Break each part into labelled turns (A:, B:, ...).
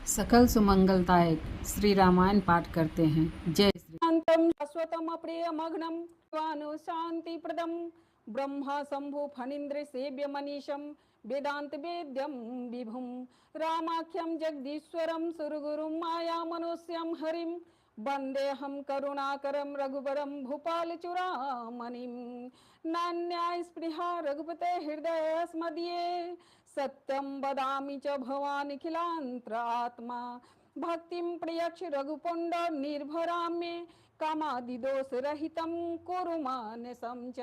A: सकल सुमंगलदायक श्री रामायण पाठ करते हैं। जय श्री
B: शांतम शाश्वतम अप्रियमघ्नं शांतिप्रदं ब्रह्मा शंभु फणीन्द्र सेव्य मनीषं वेदांत वेद्यं विभुं रामाख्यं जगदीश्वरं सुरगुरुं माया मनोस्यं हरिं वन्देऽहं करुणाकरं रघुवरं भूपालचूडामणिं नान्याय स्पृहा रघुपते हृदयस्मदीये सत्यं वदामि च भवानिखिलान्तरात्मा भक्तिं प्रयक्ष रघुपुण्ड निर्भराम्ये कामादिदोषरहितं कुरु मानसं च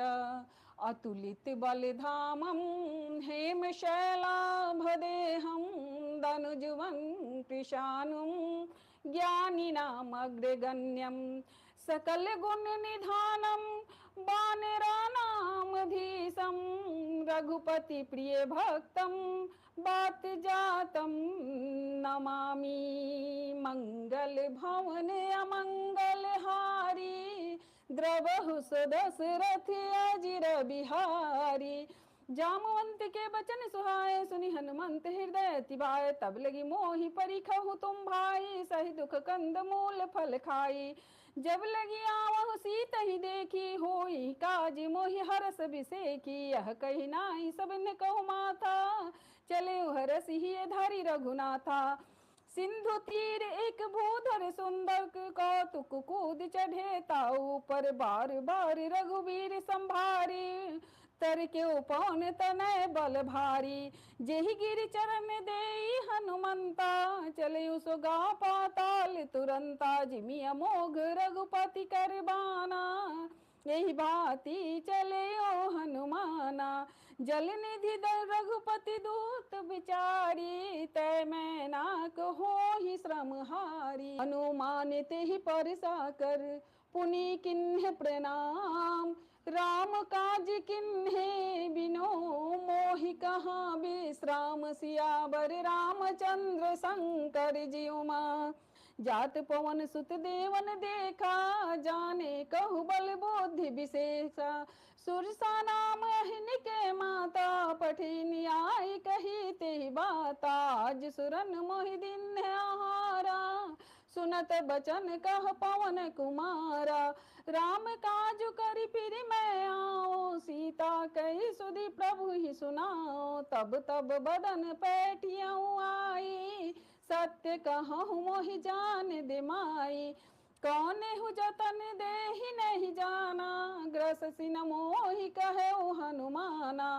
B: अतुलित बलधामं हेमशैलाभदेहं दनुजुवं कृशानुं ज्ञानिनामग्रगण्यं सकल गुण निधानं वानराणामधीशं रघुपति प्रिय भक्तं बात जातं नमामि मंगल भवन अमंगल हारी द्रवहु सदशरथ अजिर बिहारी जामवंत के बचन सुहाए सुनि हनुमंत हृदय तिभाए तब लगी मोहि परिखहु तुम भाई सही दुख कंद मूल फल खाई जब लगी आवहु सीत ही देखी होई काज मोहि हरस बिसेकी यह कही नाई सब ने कहु माथा चले हरस ही धारी रघुनाथा सिंधु तीर एक भूधर सुंदर कौतुक कूद चढ़े ताऊ पर बार बार रघुवीर संभारी तर के उपौन तनय बल भारी जेहि गिरि चरण देई हनुमंता चले सुगा पाताल तुरंता जिमि अमोघ रघुपति करबाना यही भांति चले ओ हनुमाना जल निधि रघुपति दूत बिचारी तय मैं नाक हो ही श्रम हारी हनुमान ते ही परसा कर पुनि किन्ह प्रणाम राम काज किन्हे बिनो मोहि कहाँ विश्राम सियावर रामचंद्र शंकर जियुमा जात पवन सुत देवन देखा जाने कहु बल बुद्धि विशेषा सुरसा नाम अहिनिके माता पठी न्याय कही ते बाता आज सुरन मोहि दिन आहारा सुनत बचन कह पवन कुमारा राम काज करि फिर मैं आओ सीता कही सुधि प्रभु ही सुनाओ तब तब बदन पैठियाँ आई सत्य कहूँ मोहि जान दिमाई कौन हु जतन दे ही नहीं जाना ग्रस सिन मोहि कहे हनुमाना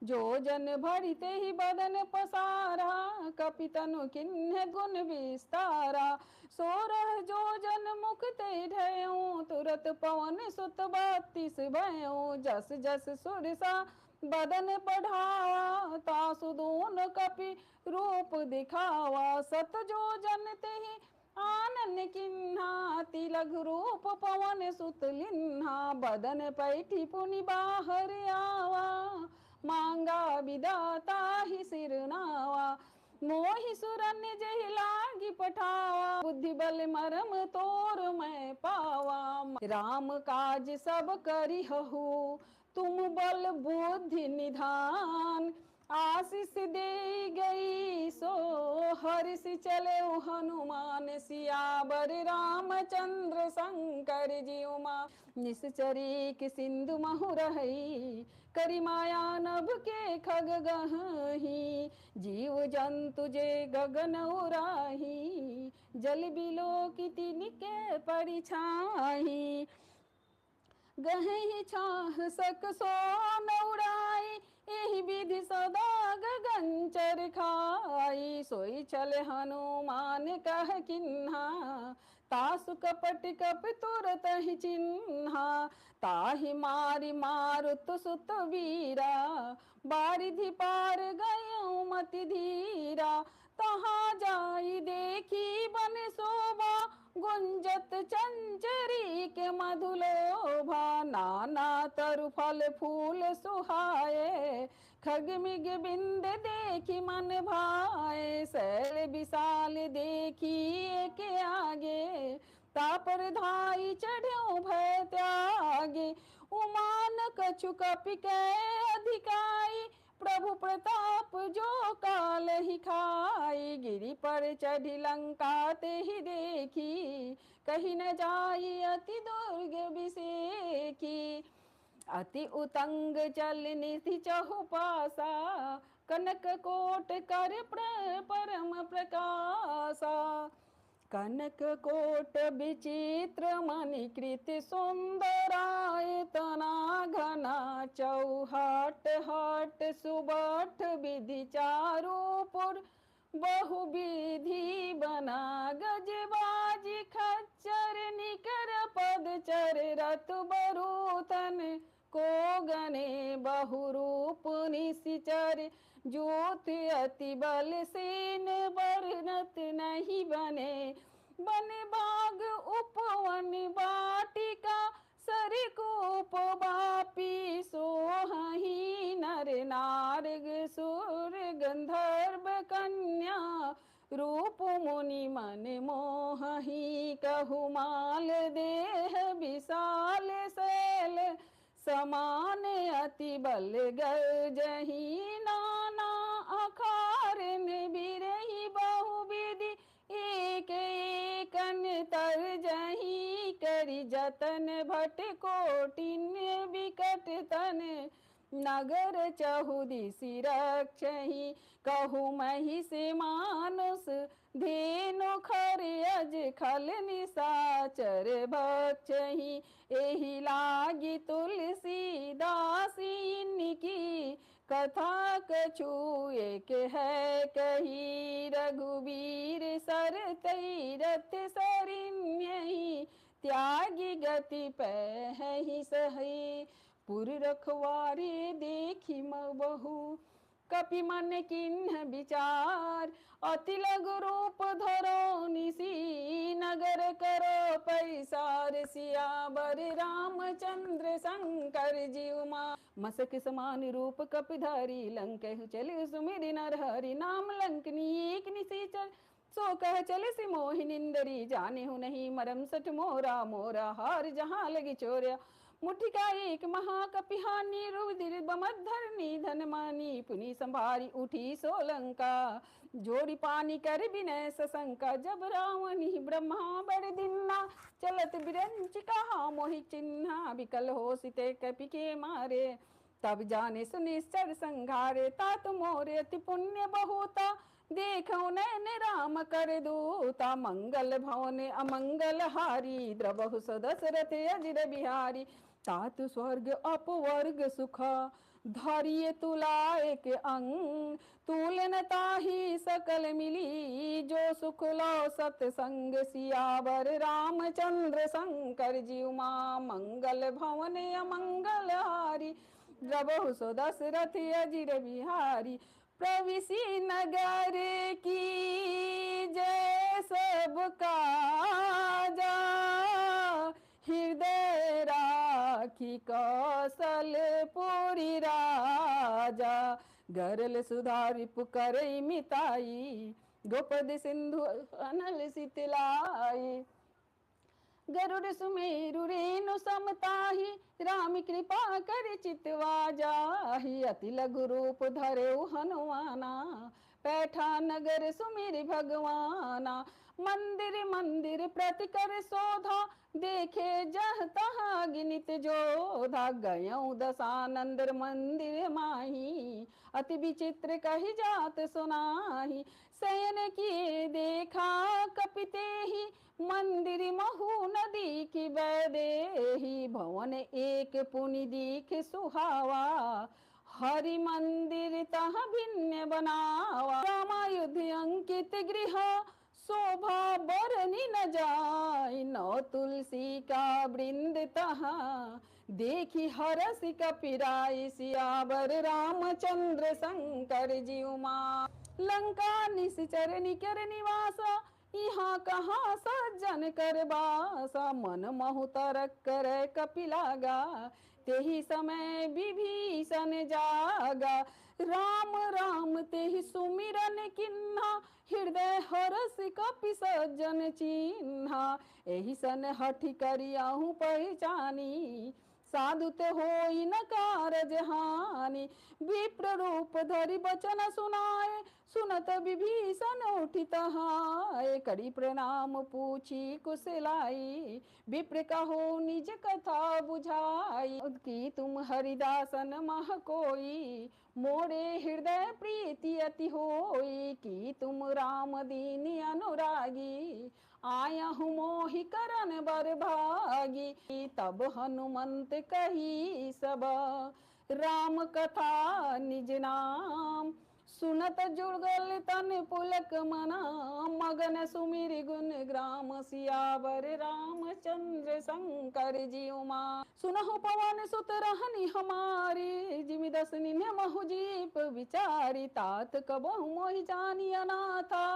B: जो जन भरिते ही बदन पसारा कपितनु किन्ह गुण विस्तारा सोरह जो जन मुख ते ढयऊं तुरत पवन सुत 32 भयऊं जस जस सुरसा बदन बढ़ावा तासु दोन कपि रूप दिखावा सत जो जन ते ही आनन किन्हा तिलघ रूप पवन सुत लिन्हा बदन पैठी पुनि बाहर आवा मांगा विदाता ही सिरनावा मोहि सुरन जहि लागी पठावा बुद्धि बल मरम तोर मैं पावा राम काज सब करिहु तुम बल बुद्धि निधान आशीष दे गई सो हर्ष चले हनुमान सियावर रामचंद्र शंकर जियुमा निश्चरी कि सिंधु महु रही करी माया नभ के खग गही जीव जंतु जे गगन उराही जल बिलो की तिनके परिछाही गहि छाह सक सोन उड़ाई एहि विधि सदा गगन चर खाई सोई चल हनुमान कह किन्हा तासु कपट कप तुरत ही चिन्हा ताहि मारि मारुत सुत वीरा बारिधि पार गयो मति धीरा तहाँ जाई देखी बन शोभा गुंजत चंचरी के मधुलोभा नाना तरु फल फूल सुहाए खग मिग बिंद देखी मन भाए शैल विशाल देखी के आगे तापर धाई चढ़ो भय त्यागे उमान कछु कपि के अधिकाई प्रभु प्रताप जो काल ही खाई, गिरि पर चढ़ी लंका ते ही देखी, कहीं न जाई अति दुर्ग बिसेकी। अति उतंग चल निधि चहु पासा, कनक कोट कर परम प्रकाशा। कनक कोट विचित्र मणिकृत सुंदराय, तना घना चौहाट हाट सुबठ विधि चारुपुर, बहु विधि बना गजबाजी खच्चर, निकर पदचर रत बरूथन को गने, बहु रूप निशिचर ज्योत अति बल सेन, बरनत नहीं बने। बन बाग उपवन वाटिका, सरिकूप बापी सोहही, नर नारग सुर गंधर्व कन्या, रूप मुनि मन मोहही। कहु माल देह विशाल शैल, समान अति बल गर्जही। नाना अखारन बिरही बहुविधि, एक एकन तरजही। करि जतन भट कोटिन्य विकट तन, नगर चहुदिशि रक्षही। कहु महिष मानुष धेनु खर, अज खल निशाचर भक्षही। एहि लागी तुलसी दासी की, कथा कछु एक है कही। रघुवीर सर तीरथ सरिन्यहि, त्यागी गति पै सही। पुर रखवारे देखी बहु, कपि मन किन्ह विचार। अति लघु रूप धरो निसी, नगर करो पैसार। सियावर रामचंद्र शंकर जीव मा, मसक समान रूप कपिधारी। लंकेहु चले सुमिरि नर हरि, नाम लंकनी एक निशिचर। सो कह चले सि मोहि निंदरी, जाने हूँ नहीं मरम सठ मोरा। मोरा हार जहाँ लगी चोर्या, मुठिका एक महाकपिहानी। रुधिर बमद्धरनी धन मानी, पुनि संभारी उठी सोलंका। जोड़ी पानी कर विनय सशंका, जब रावणी ब्रह्मा बड़ दिन्ना। चलत बिरंच कहा मोहि चिन्हा, विकल हो सिते कपि के मारे। तब जाने सुनिश्चर संघारे, तात मोरे अति पुण्य बहुता। देखो नैन राम कर दूता, मंगल भवन अमंगल हारी। द्रवहु सदशरथ अजिर बिहारी, तात स्वर्ग अपवर्ग सुखा। धरिय तुला एक अंग, तुलन ताही सकल मिली। जो सुख लो सतसंग, सियावर रामचंद्र शंकर जीव मा। मंगल भवन अमंगल हारी, द्रवहु सदशरथ अजिर बिहारी। प्रविशी नगर की जय सब काजा, हृदय राखी कौशलपुरी राजा। गरल सुधारि पुकरई मिताई, गोपद सिंधु अनल सितलाई। गरुड़ सुमेरु रेणु समताही, राम कृपा कर चितवा जाही। अति लघु रूप धरेउ हनुमाना, पैठा नगर सुमिर भगवाना। मंदिर मंदिर प्रति कर शोधा, देखे जह तहाँ गिनित जोधा। गयऊ दशानंद मंदिर माही, अति विचित्र कही जात सुनाही। शयन किए देखा कपिते ही, मंदिर महु नदी की बैदेही। भवन एक पुनि दीख सुहावा, हरि मंदिर तह भिन्न बनावा। रामायुध अंकित गृह, शोभा बरनी न जाय। नौ तुलसी का वृंद तहा, देखी हरस कपिराय। सियावर रामचंद्र शंकर जीव मा। लंका निश्चर निकर निवासा, यहाँ कहाँ सज्जन कर बासा। मन महु तरक कर कपिलागा, तेहि समय विभीषण जागा। राम राम तेहि सुमिरन किन्हा, हृदय हरस कपि सज्जन चिन्हा। एहि सन हठि करियाहु पहचानी, साधुते होई न कारज हानि। विप्र रूप धरि बचन सुनाए, सुनत विभीषण उठि तहाय। करि प्रणाम पूछी कुशलाई, विप्र कहो निज कथा बुझाई। की तुम हरिदासन मह कोई, मोरे हृदय प्रीति अति होई। की तुम राम दीन अनुरागी, आया हूँ मोहि करन बर भागी। तब हनुमंत कही सब, राम कथा निज नाम। सुनत जुगल तन पुलक मना, मगन सुमिर गुण ग्राम। सियावर रामचंद्र शंकर जी उमा। सुनहु पवन सुत रहनी हमारी, जिमि दस निन्य महु जीप विचारी। तात कबहु मोहि जानी अनाथा,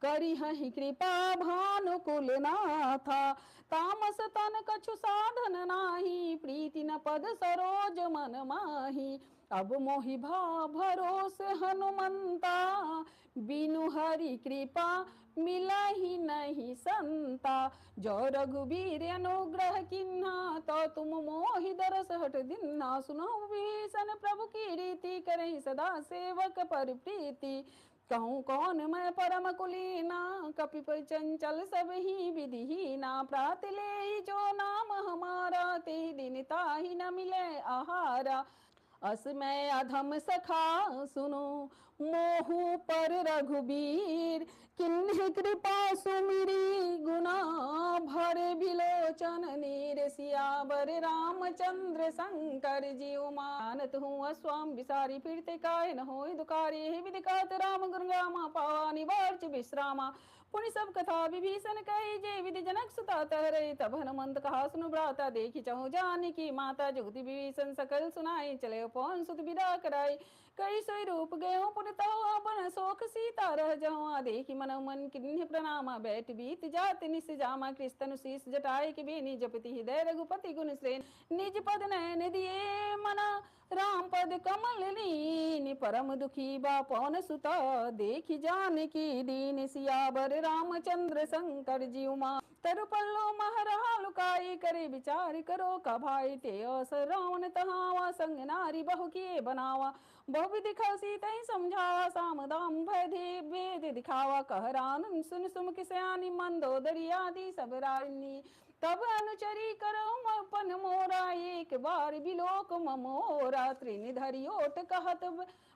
B: करी हहि कृपा भानुकुल नाथा। तामस तन कछु साधन नाही, प्रीति न पद सरोज मन माही। अब मोहि भाव भरोस हनुमंता, बिनु हरि कृपा मिलहि नहीं संता। जो रघुबीर अनुग्रह किन्हा, तो तुम मोहि दरस हट दिन्हा। सुनहु विभीषण प्रभु की रीति, करहि सदा सेवक पर प्रीति। कहूँ कौन मैं परम कुलीना, कपिप चंचल सब ही विधिहीना। प्रात ले जो नाम हमारा, ते दिन ताहि न मिले आहारा। अस मैं अधम सखा सुनो, मोहु पर रघुबीर। किन्हि कृपा सुमिरी, गुना भरे बिलोचन नीर। सियावर रामचंद्र शंकर जी उमा। जानत हूँ अस्वाम विसारी, फिरते काय न होय दुकारी। हे विधि कहत राम गुण गामा, पावा निवार्च विश्रामा। पुनि सब कथा विभीषण कही, जे विधि जनक सुता तहरे। तब हनुमंत कहा सुनु भ्राता, देखी चहु जानकी माता। जुगति विभीषण सकल सुनाई, चले पवन सुत विदा कराई। कई सोई रूप गयो पुनि तहु, अपन शोक सीता रह जहाँ। देखी मन मन किन्हि प्रणामा, बैठ बीत जात निस जामा। कृष्ण शीस जटाई कि बेनी, जपति हृदय रघुपति गुण श्रेण। निज पद नयन दिए मना, राम पद कमल लीन। परम दुखी बा पवन सुता, देखी जानकी दीन। सियावर रामचंद्र शंकर जी उमा। तरु पल्लो महरहा लुकाई, करे विचार करो का भाई। ते अवसर रावण तहावा, संग नारी बहु किए बनावा। बहु विधि खसी तहि समझावा, साम दाम भय भेद दिखावा। कह रान सुन सुमुख सयानी, मंदोदरी आदि सब रानी। तब अनुचरी करहु अपन मोरा, एक बार बिलोक ममोरा। त्रिनि धरि ओट कहत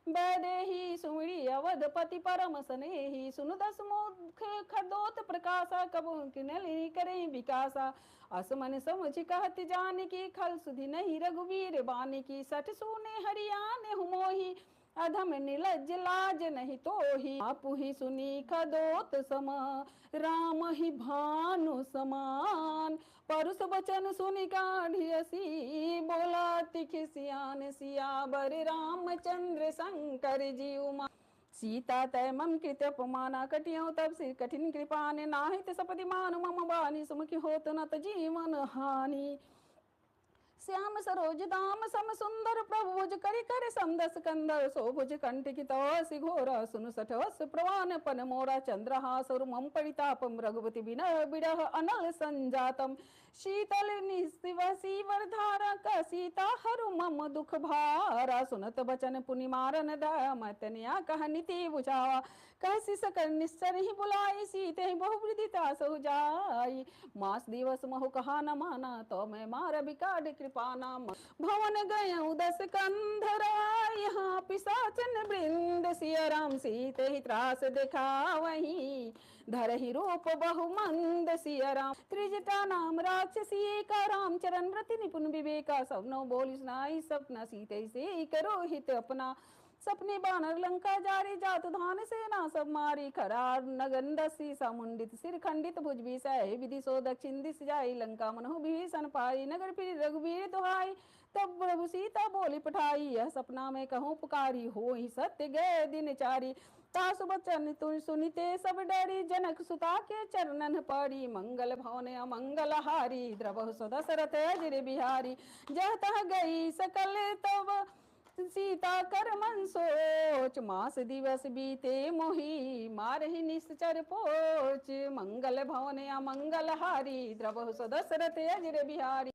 B: बैदेही, सुमिरी अवधपति परम सनेही। सुनु दस मुख खदोत प्रकाशा, कबहु किनहि करे विकासा। असमन समझ कहत जानकी, खल सुधि नहीं रघुवीर बानिकी। सठ सूने हरियाने मोहि, अधम निलज लाज नहीं तोहि। आपु ही सुनी खदोत समा, राम ही भानु समान। परुष बचन सुनि काढ़ी हसी, बोला तिखि सियान। सियावर रामचंद्र शंकर जी उमा। सीता तय मम कृत अपमाना, कटियो तब से कठिन कृपाने। नाहित सपति मानु मम बानी, सुमुखी होत न जीवन हानि। श्याम सरोज दाम सम सुंदर, प्रभु भुज करि कर समदस कंदर। सो भुज कंठ की तवसि घोरा, सुनु सठवस प्रवान पन मोरा। चंद्रहास और मम परितापम, रघुपति बिनह बिरह अनल संजातम। शीतल निस्वसी वरधारा, का सीता हरु मम दुख भारा। सुनत बचन पुनि मारन दया, मैं तनिया कह नीति बुझावा। कहसी सकल निश्चर ही बुलाई, सीते बहुवृद्धि तासु जाई। मास दिवस महु कहा न माना, तो मैं मार बिकाड कृपा नाम। भवन गयउ दस कंधरा, यहाँ पिशाचन वृंद। सिया राम सीते ही त्रास दिखावहीं, धरहि रूप बहु मंद। सिया राम त्रिजटा नाम राक्षसी का, राम चरण रति निपुण विवेका। सब नो बोली सुनाई सपना, सीते से करो हित अपना। सपने बानर लंका जारी, जात धान सेना सब मारी। खरार नगन दसी समुंडित, सिर खंडित भुज विषय। विधि सो दक्षिण दिश जाई, लंका मनहु विभीषण पाई। नगर फिर रघुवीर दुहाई, तब प्रभु सीता बोली पठाई। यह सपना में कहूँ पुकारी, हो ही सत्य गए दिन चारी। तासु बचन तुम सुनिते सब डरी, जनक सुता के चरणन पड़ी। मंगल भवन अमंगल हारी, द्रवहु सो दशरथ अजर बिहारी। जह तह गई सकल तब, सीता कर मन सोच। मास दिवस बीते मोहि, मारहि निश्चर पोच। मंगल भवन अमंगल हारी, द्रवहु सो दशरथ अजर बिहारी।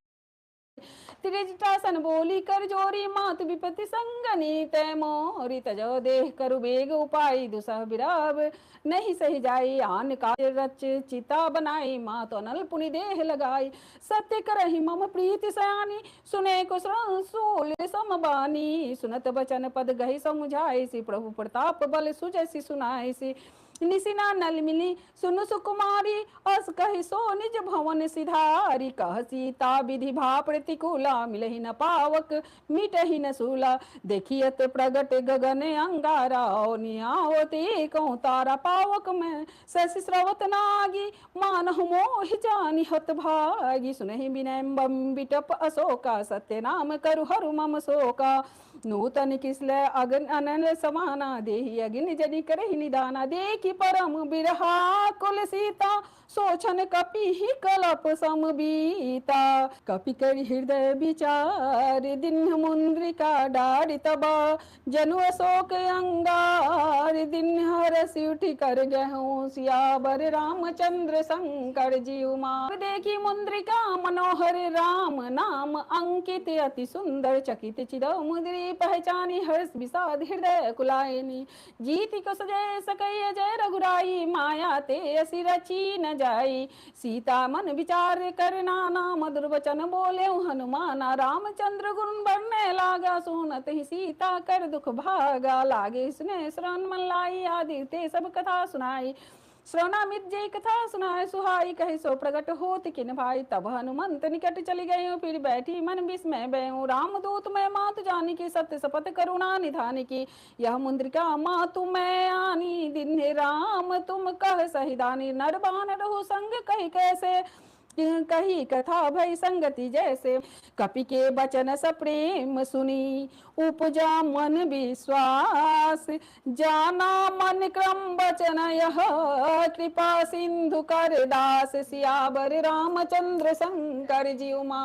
B: त्रिजटासन बोली कर जोरी मात विपति संगनी तय मोरी तजो देह करु बेग उपाय दुसह बिराब नहीं सही जाई आन का रच चिता बनाई मात अनल पुनि देह लगाई सत्य करहि मम प्रीति सयानी सुने को सूल समबानी सुनत बचन पद गहि समुझाई सी प्रभु प्रताप बल सुजसी सुनाई सी निसिना नल मिली सुनु सुकुमारी अस कहि सो निज भवन सिधारी कह सीता विधि भा प्रतिकूला मिलहि न पावक मिटहि न सूला देखियत प्रगट गगन अंगारा नियावती कहूँ तारा पावक में शशि स्रवत नागी मानहु मोहि जानि हत भागी सुनहि विनय बिटप अशोका सत्य नाम करु हरु मम शोका नूतन किसले अगन अनल समाना देहि अग्नि जनि करहि निदाना देखि परम बिरहा कुल सीता सोचन कपि ही कलप समबीता कपि करि हृदय विचार दिन मुंद्रिका डारि तबा जनु अशोक अंगार दिन हरसि उठि कर गहूँ सियावर रामचंद्र शंकर जी उमा देखी मुंद्रिका मनोहर राम नाम अंकित अति सुंदर चकित चिदो मुद्री पहचानी हर्ष विषाद हृदय कुलायनी जीति को सजय सकय जय रघुराई माया ते असि रची न जाई सीता मन विचार कर नाना मधुर वचन बोले हनुमाना रामचंद्र गुण बढ़ने लागा सुनत ही सीता कर दुख भागा लागे सुने श्रवण मन लाई आदि ते सब कथा सुनाई श्रवणामित जय कथा सुनाए सुहाई कहे सो प्रकट होत किन भाई तब हनुमंत निकट चली गई फिर बैठी मन विस्मय बयू राम दूत मैं मात जानी की सत्य शपथ करुणा निधान की यह मुद्रिका मातु मैं आनी दिन राम तुम कह सहिदानी नर बानर हो संग कही कैसे कही कथा भई संगति जैसे कपि के बचन सप्रेम सुनी उपजा मन विश्वास जाना मन क्रम बचन यह कृपा सिंधु कर दास सियावर रामचंद्र शंकर जी उमा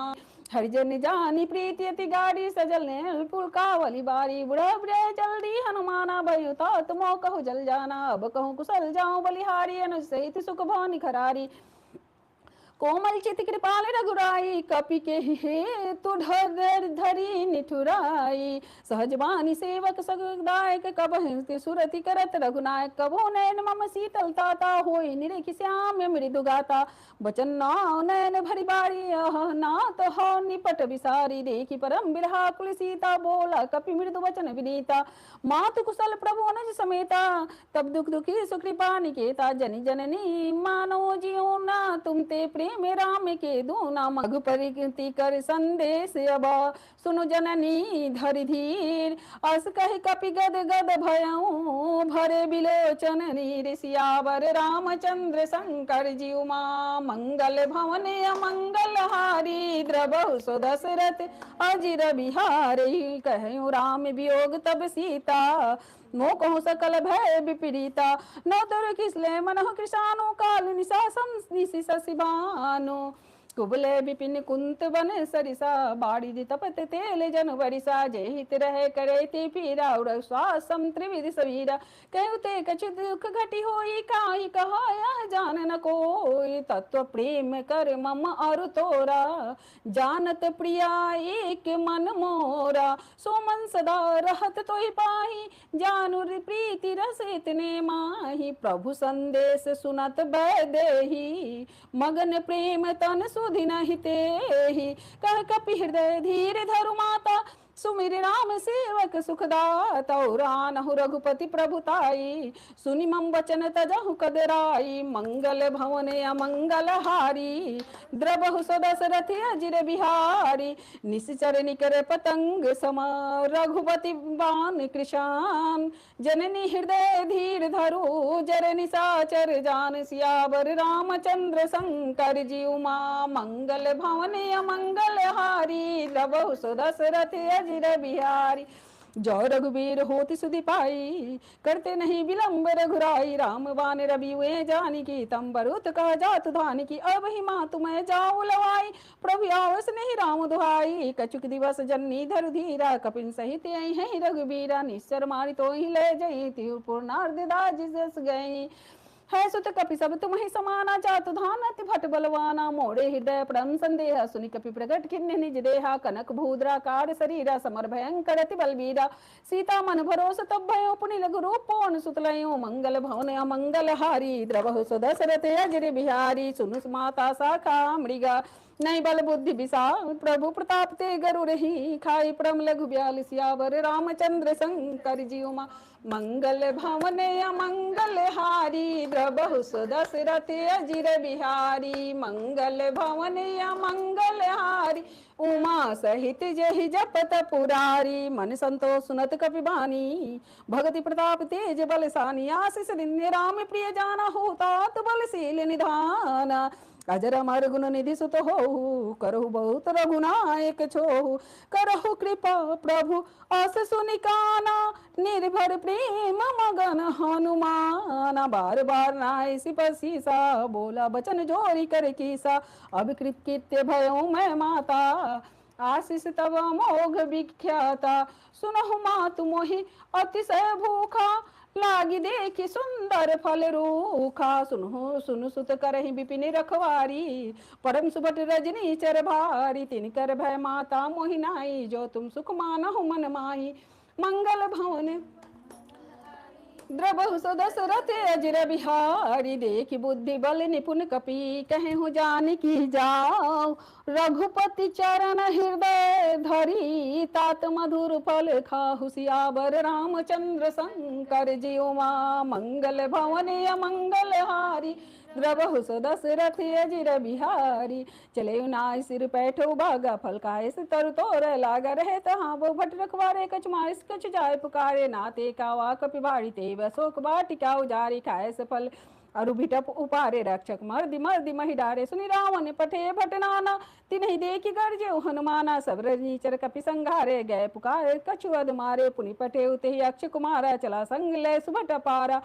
B: हरिजन जानी प्रीति अति गाड़ी सजल ने पुल कावली बारी बुढ़ा बुढ़े जल्दी हनुमाना भयो तुमो कहु जल जाना अब कहूँ कुशल जाऊं बलिहारी अनुज सहित सुख भानी खरारी कोमल चित कृपाल रघुराई कपि के हेतु धर धरी निठुराई सहजवानी सेवक सगदायक कब सुरति करत रघुनायक कबो नयन मम शीतल ताता होई निरेखि श्याम मृदु गाता बचन नाव नयन भरी बारी नाथ हो निपट विसारी देखी परम बिरहा कुल सीता बोला कपि मृदु वचन विनीता मातु कुशल प्रभु अनुज समेता तब दुख दुखी सुकृपा निकेता जनि जननी मानो जियो ना तुम ते प्रेम राम के दूना मघ परिकृति कर संदेश अब सुनु जननी धरि धीर अस कहि कपि गद गद भयऊ भरे बिलोचन नीर सियावर रामचंद्र शंकर जी उमा मंगल भवन अमंगल हारी द्रबहु सो दशरथ अजिर बिहारी कहूँ राम वियोग तब सीता मो कहूँ सकल भय विपरीता न दुर किसले मनः कृषाणु काल निशासन निशि शशिबानु कुबले विपिन कुंत बन सरिसा बाड़ी दि तपत तेल जन वरिसा जय हित रहे करे ते पीरा उड़ स्वासम त्रिविध सवीरा कहु ते कछु दुख घटी होई काई कहा यह जान न कोई तत्व प्रेम कर मम और तोरा जानत प्रिया एक मन मोरा सो मन सदा रहत तोहि पाही जानु प्रीति रस इतने माही प्रभु संदेश सुनत बैदेही मगन प्रेम तन सुधि नहीं तेहि कह कपि हृदय धीर धरु माता सुमिर राम सेवक सुखदाता रानहु रघुपति प्रभुताई सुनि मम वचन तजहु कदराई मंगल भवन अमंगल हारी द्रबहु सो दशरथ अजिर बिहारी निश्चर निकर पतंग समा रघुपति बान कृशान जननी हृदय धीर धरु जर निशाचर जान सियावर रामचंद्र शंकर जी उमा मंगल भवन अमंगल हारी द्रबहु सो दशरथ अजिर बिहारी जो रघुबीर होति सुधि पाई करते नहीं विलंब रघुराई राम बान रवि हुए जानी की तम बरुत कह जात धानी की अब ही माँ तुम्हें जाओ लवाई प्रभु आवस नहीं राम दुहाई कछुक दिवस जननी धरु धीरा कपिन सहित आई है रघुबीरा निश्चर मारी तो ही ले जई तिरु पूर्णार्ध दास गई है सुत कपि सब तुम ही समाना, चातु धान अति भट बलवाना, मोड़े हृदय परम संदेह, सुनि कपि प्रगट खिन्न निज देहा, कनक भूद्रा कार शरीरा, समर भयंकर अति बलबीरा, सीता मन भरोस तब भयो, पुनि लघु रूप पवन सुत लयो, मंगल भवन अमंगल हारी, द्रवहु सुदशरथ अजर बिहारी, सुनु माता शाखा मृगा, नहीं बल बुद्धि विशाल, प्रभु प्रताप ते गरुड़ ही, खाई परम लघु ब्याल, सियावर रामचंद्र शंकर जीव मा, मंगल भवन अमंगल हारी, द्रवहु सुदशरथ अजिर बिहारी, मंगल भवन अमंगल हारी, उमा सहित जहि जपत पुरारी, मन संतोष सुनत कपि बानी, भगति प्रताप तेज बलसानी, आशीष दिन्य राम प्रिय जाना, होता तो बलशील निधाना, अजर अमर गुण निधि सुत हो, करहु बहुत रघुनायक छोहु, करहु कृपा प्रभु अस सुनिकाना, निर्भर प्रेम मगन हनुमाना, बार बार नाय सिपसीसा, बोला बचन जोरी कर कीसा, अब कृत कृत्य भयो मैं माता, आशीष तब मोघ विख्याता, सुनहु मातु मोहि अतिशय भूखा, लागी देखी सुंदर फल रूखा, सुनु सुनु सुत करहि विपिन रखवारी, परम सुबट रजनी चर भारी, तिनकर भय माता मोहि नाई, जो तुम सुख मानहु मन माही, मंगल भवन द्रवहु सुदशरथ अजिर बिहारी, देखि बुद्धि बल निपुण कपि, कहे हो जानकी जाओ, रघुपति चरण हृदय धरी, तात मधुर फल खाहु, सियावर रामचंद्र शंकर जीव मा, मंगल भवन अमंगल हारी, द्रवहु सुदशरथ अजिर बिहारी, चले नाय सिर पैठो बागा, फल खाए से तरु तोर लागा, रहे तहाँ वो भट रखवारे, कछ मारिस कछ जाय पुकारे, नाते कावा कपि बाड़ी ते बसोक बाटिका उजारी, खाए से फल अरु भिटप उपारे, रक्षक मर्दि मर्दि महि डारे, सुनि रावण पठे भट नाना, तिन्हि देखि गर्जे हनुमाना, सब रजनीचर कपि संघारे, गए पुकारे कछु अध मारे, पुनि पठे उते अक्ष कुमारा, चला संग ले सुभट पारा,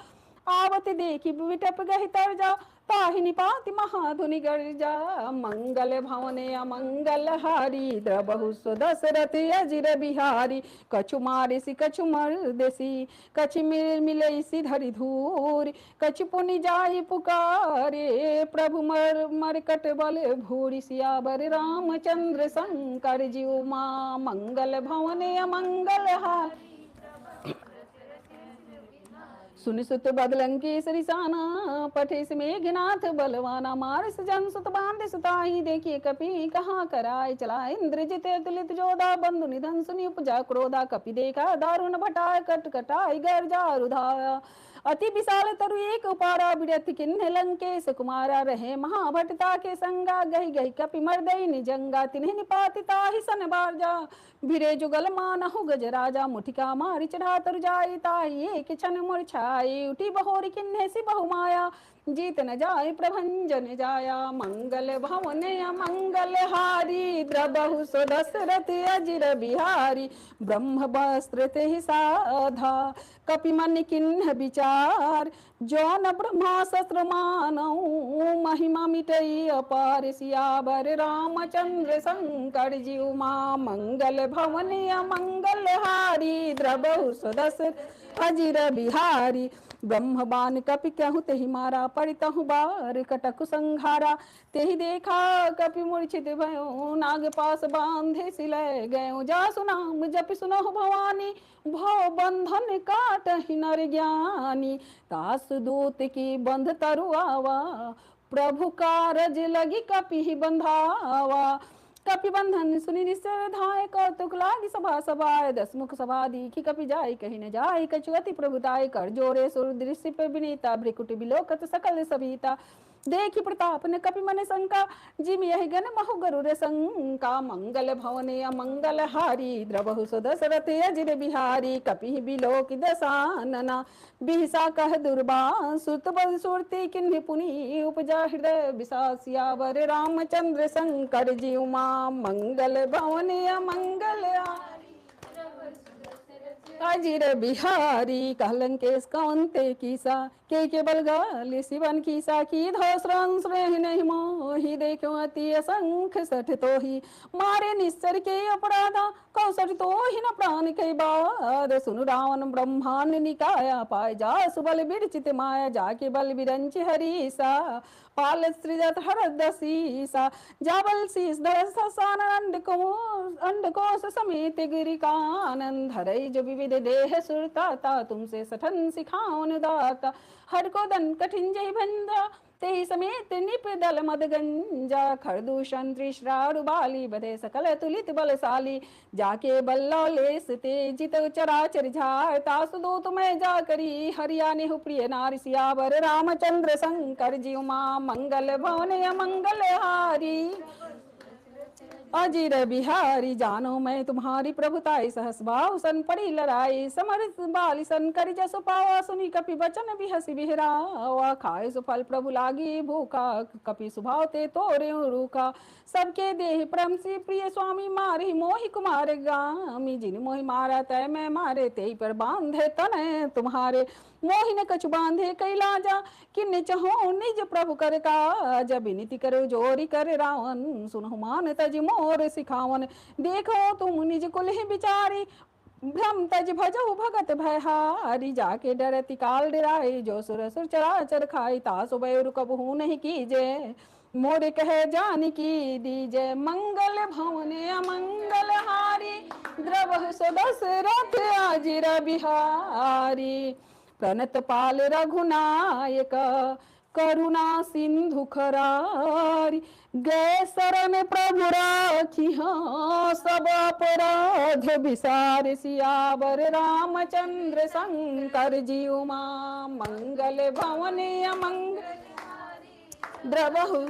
B: आवत देखी विटप गहि तरजा, ताहि निपाति महाधुनि गर्जा, मंगल भवने अमंगल हारी, द्रवहु सुदशरथ अजिर बिहारी, कछु मारिसि कछु मर्देसी, कछु मिलैसि धरि धूरि, कछु पुनि जाई पुकारे, प्रभु मरकट बल भूरि, सियावर रामचंद्र शंकर जीव मा, मंगल भवने अमंगल हारी, सुनि सुत बदलंकी सरिसाना, पठे से मेघनाथ बलवाना, मारस जन सुत बांधे सुताही, देखिए कपि कहाँ कराय, चला इंद्रजित तुलित जोधा, बंधु निधन सुनि उपजा क्रोधा, कपि देखा दारुण भटाय, कट कटाई गर्जा रुधाया, अति विशाल तरु एक उपारा, बिरथ किन्ह लंकेश कुमारा, रहे महाभटता के संगा, गही गही कपि मर्दई निजंगा, तिन्हि निपाति ताहि सन बारजा, भिरे जुगल मानहु गज राजा, मुठिका मारि चढ़ा तरु जाई, ताहि एक क्षण मूर्छाई, उठी बहोरी किन्हे सि बहुमाया, जीत न जाय प्रभंजन जाया, मंगल भवन अमंगल हारी, द्रवहु सुदशरथ अजिर बिहारी, ब्रह्म वस्त्र तेहि साधा, कपि मन किन्ह विचार, जौन ब्रह्मा शस्त्र मानऊ, महिमा मिटई अपार, सियावर रामचंद्र शंकर जीव मा, मंगल भवन अमंगल हारी, द्रवहु सुदशरथ अजिर बिहारी, ब्रह्म बान कपि कहु तेहि मारा, परितहु बार कटक संघारा, तेहि देखा कपि मूर्छित भयो, नाग पास बांधे सिलय गयो, जासु नाम जपि सुनहु भवानी, भव बंधन काटहि नर ज्ञानी, तास दूत की बंध तरु आवा, प्रभु कारज लगी कपि बंधावा, कपि बंधन सुनि निश्चर धाय, कौतुक लागी सभा सभाय, दसमुख सभा दीखी कपि जाय, कहि न जाय, कछु अति प्रभुताय, कर जोरे सुर दृश्य पे विनीता, भ्रिकुट बिलोकत सकल सभीता, देखी प्रताप न कपि मन शंका, जिम यहि गण महु गरुड़ शंका, मंगल भवने अमंगल हारी, द्रवहु सुदशरथ अजिर बिहारी, कपि बिलोक दशानना, बिहसा कह दुर्बा, सुत बल सुरती किन्हि पुनि, उपजा हृदय विषा, सियावर रामचंद्र शंकर जीव मा, मंगल भवने अमंगल अजिर बिहारी, कहलंकेश कौन ते कीसा, के बल गल शिवन की साकी धोसरन श्रेह नहीं मोहि देखो अति असंख सठ तो ही मारे निस्सर के अपराधा कौसठ तो ही न प्राण के बाद सुनु रावण ब्रह्मांड निकाया पाए जा सुबल बिरचित माया जाके बल बिरंच हरीसा पाल सृजत हरदसीसा जाबल शीस धर ससान अंडकोश समेत गिरिकानंद हरई जो विविध देह सुरताता तुमसे सठन सिखावन दाता हर को दन कठिन जय बंधा ते समेत निप दल मद गंजा खरदूषण त्रिश्रारु बाली बधे सकल तुलित बलशाली जाके बल्लो लेस तेजित चराचर झार तासु दो तुम्हें जा करी हरियाणि हु प्रिय नारी सियावर रामचंद्र शंकर जी उमा मंगल भवन अमंगल हारी अजीर बिहारी जानो मैं तुम्हारी प्रभुताई सहस भाव सन पड़ी लड़ाई समर्थ बाली सन करी जसो पावा सुनी कपि बचन भी हसी बिहरावा खाए सुफल प्रभु लागी भूखा कपि सुभाव ते तोरे रूखा सबके देह परम से प्रिय स्वामी मारे मोहि कुमार गामी जिन मोहि मारा तय मैं मारे ते पर बांधे तने तुम्हारे मोहि न कछु बांधे कैलाजा किन्ने चहो निज प्रभु कर का जब विनती करो जोरी कर रावण सुनहु मान तज मोर सिखावन देखो तुम निज कुल ही बिचारी भ्रम तज भजहु भगत भयहारी जाके डरति काल डराए जो सुर सुर चराचर खाई तासु बैरु कबहू नहीं कीजे मोरे कहे जान की दीजे मंगल भवन अमंगल हारी द्रवहु सुदस रथ आजिर बिहारी प्रणत पाल रघुनायक करुणा सिंधु खरारी गए शरण प्रभु राखी हाँ सब अपराध विसार सियावर रामचंद्र शंकर जी उमा मंगल भवन अमंगल द्रवहु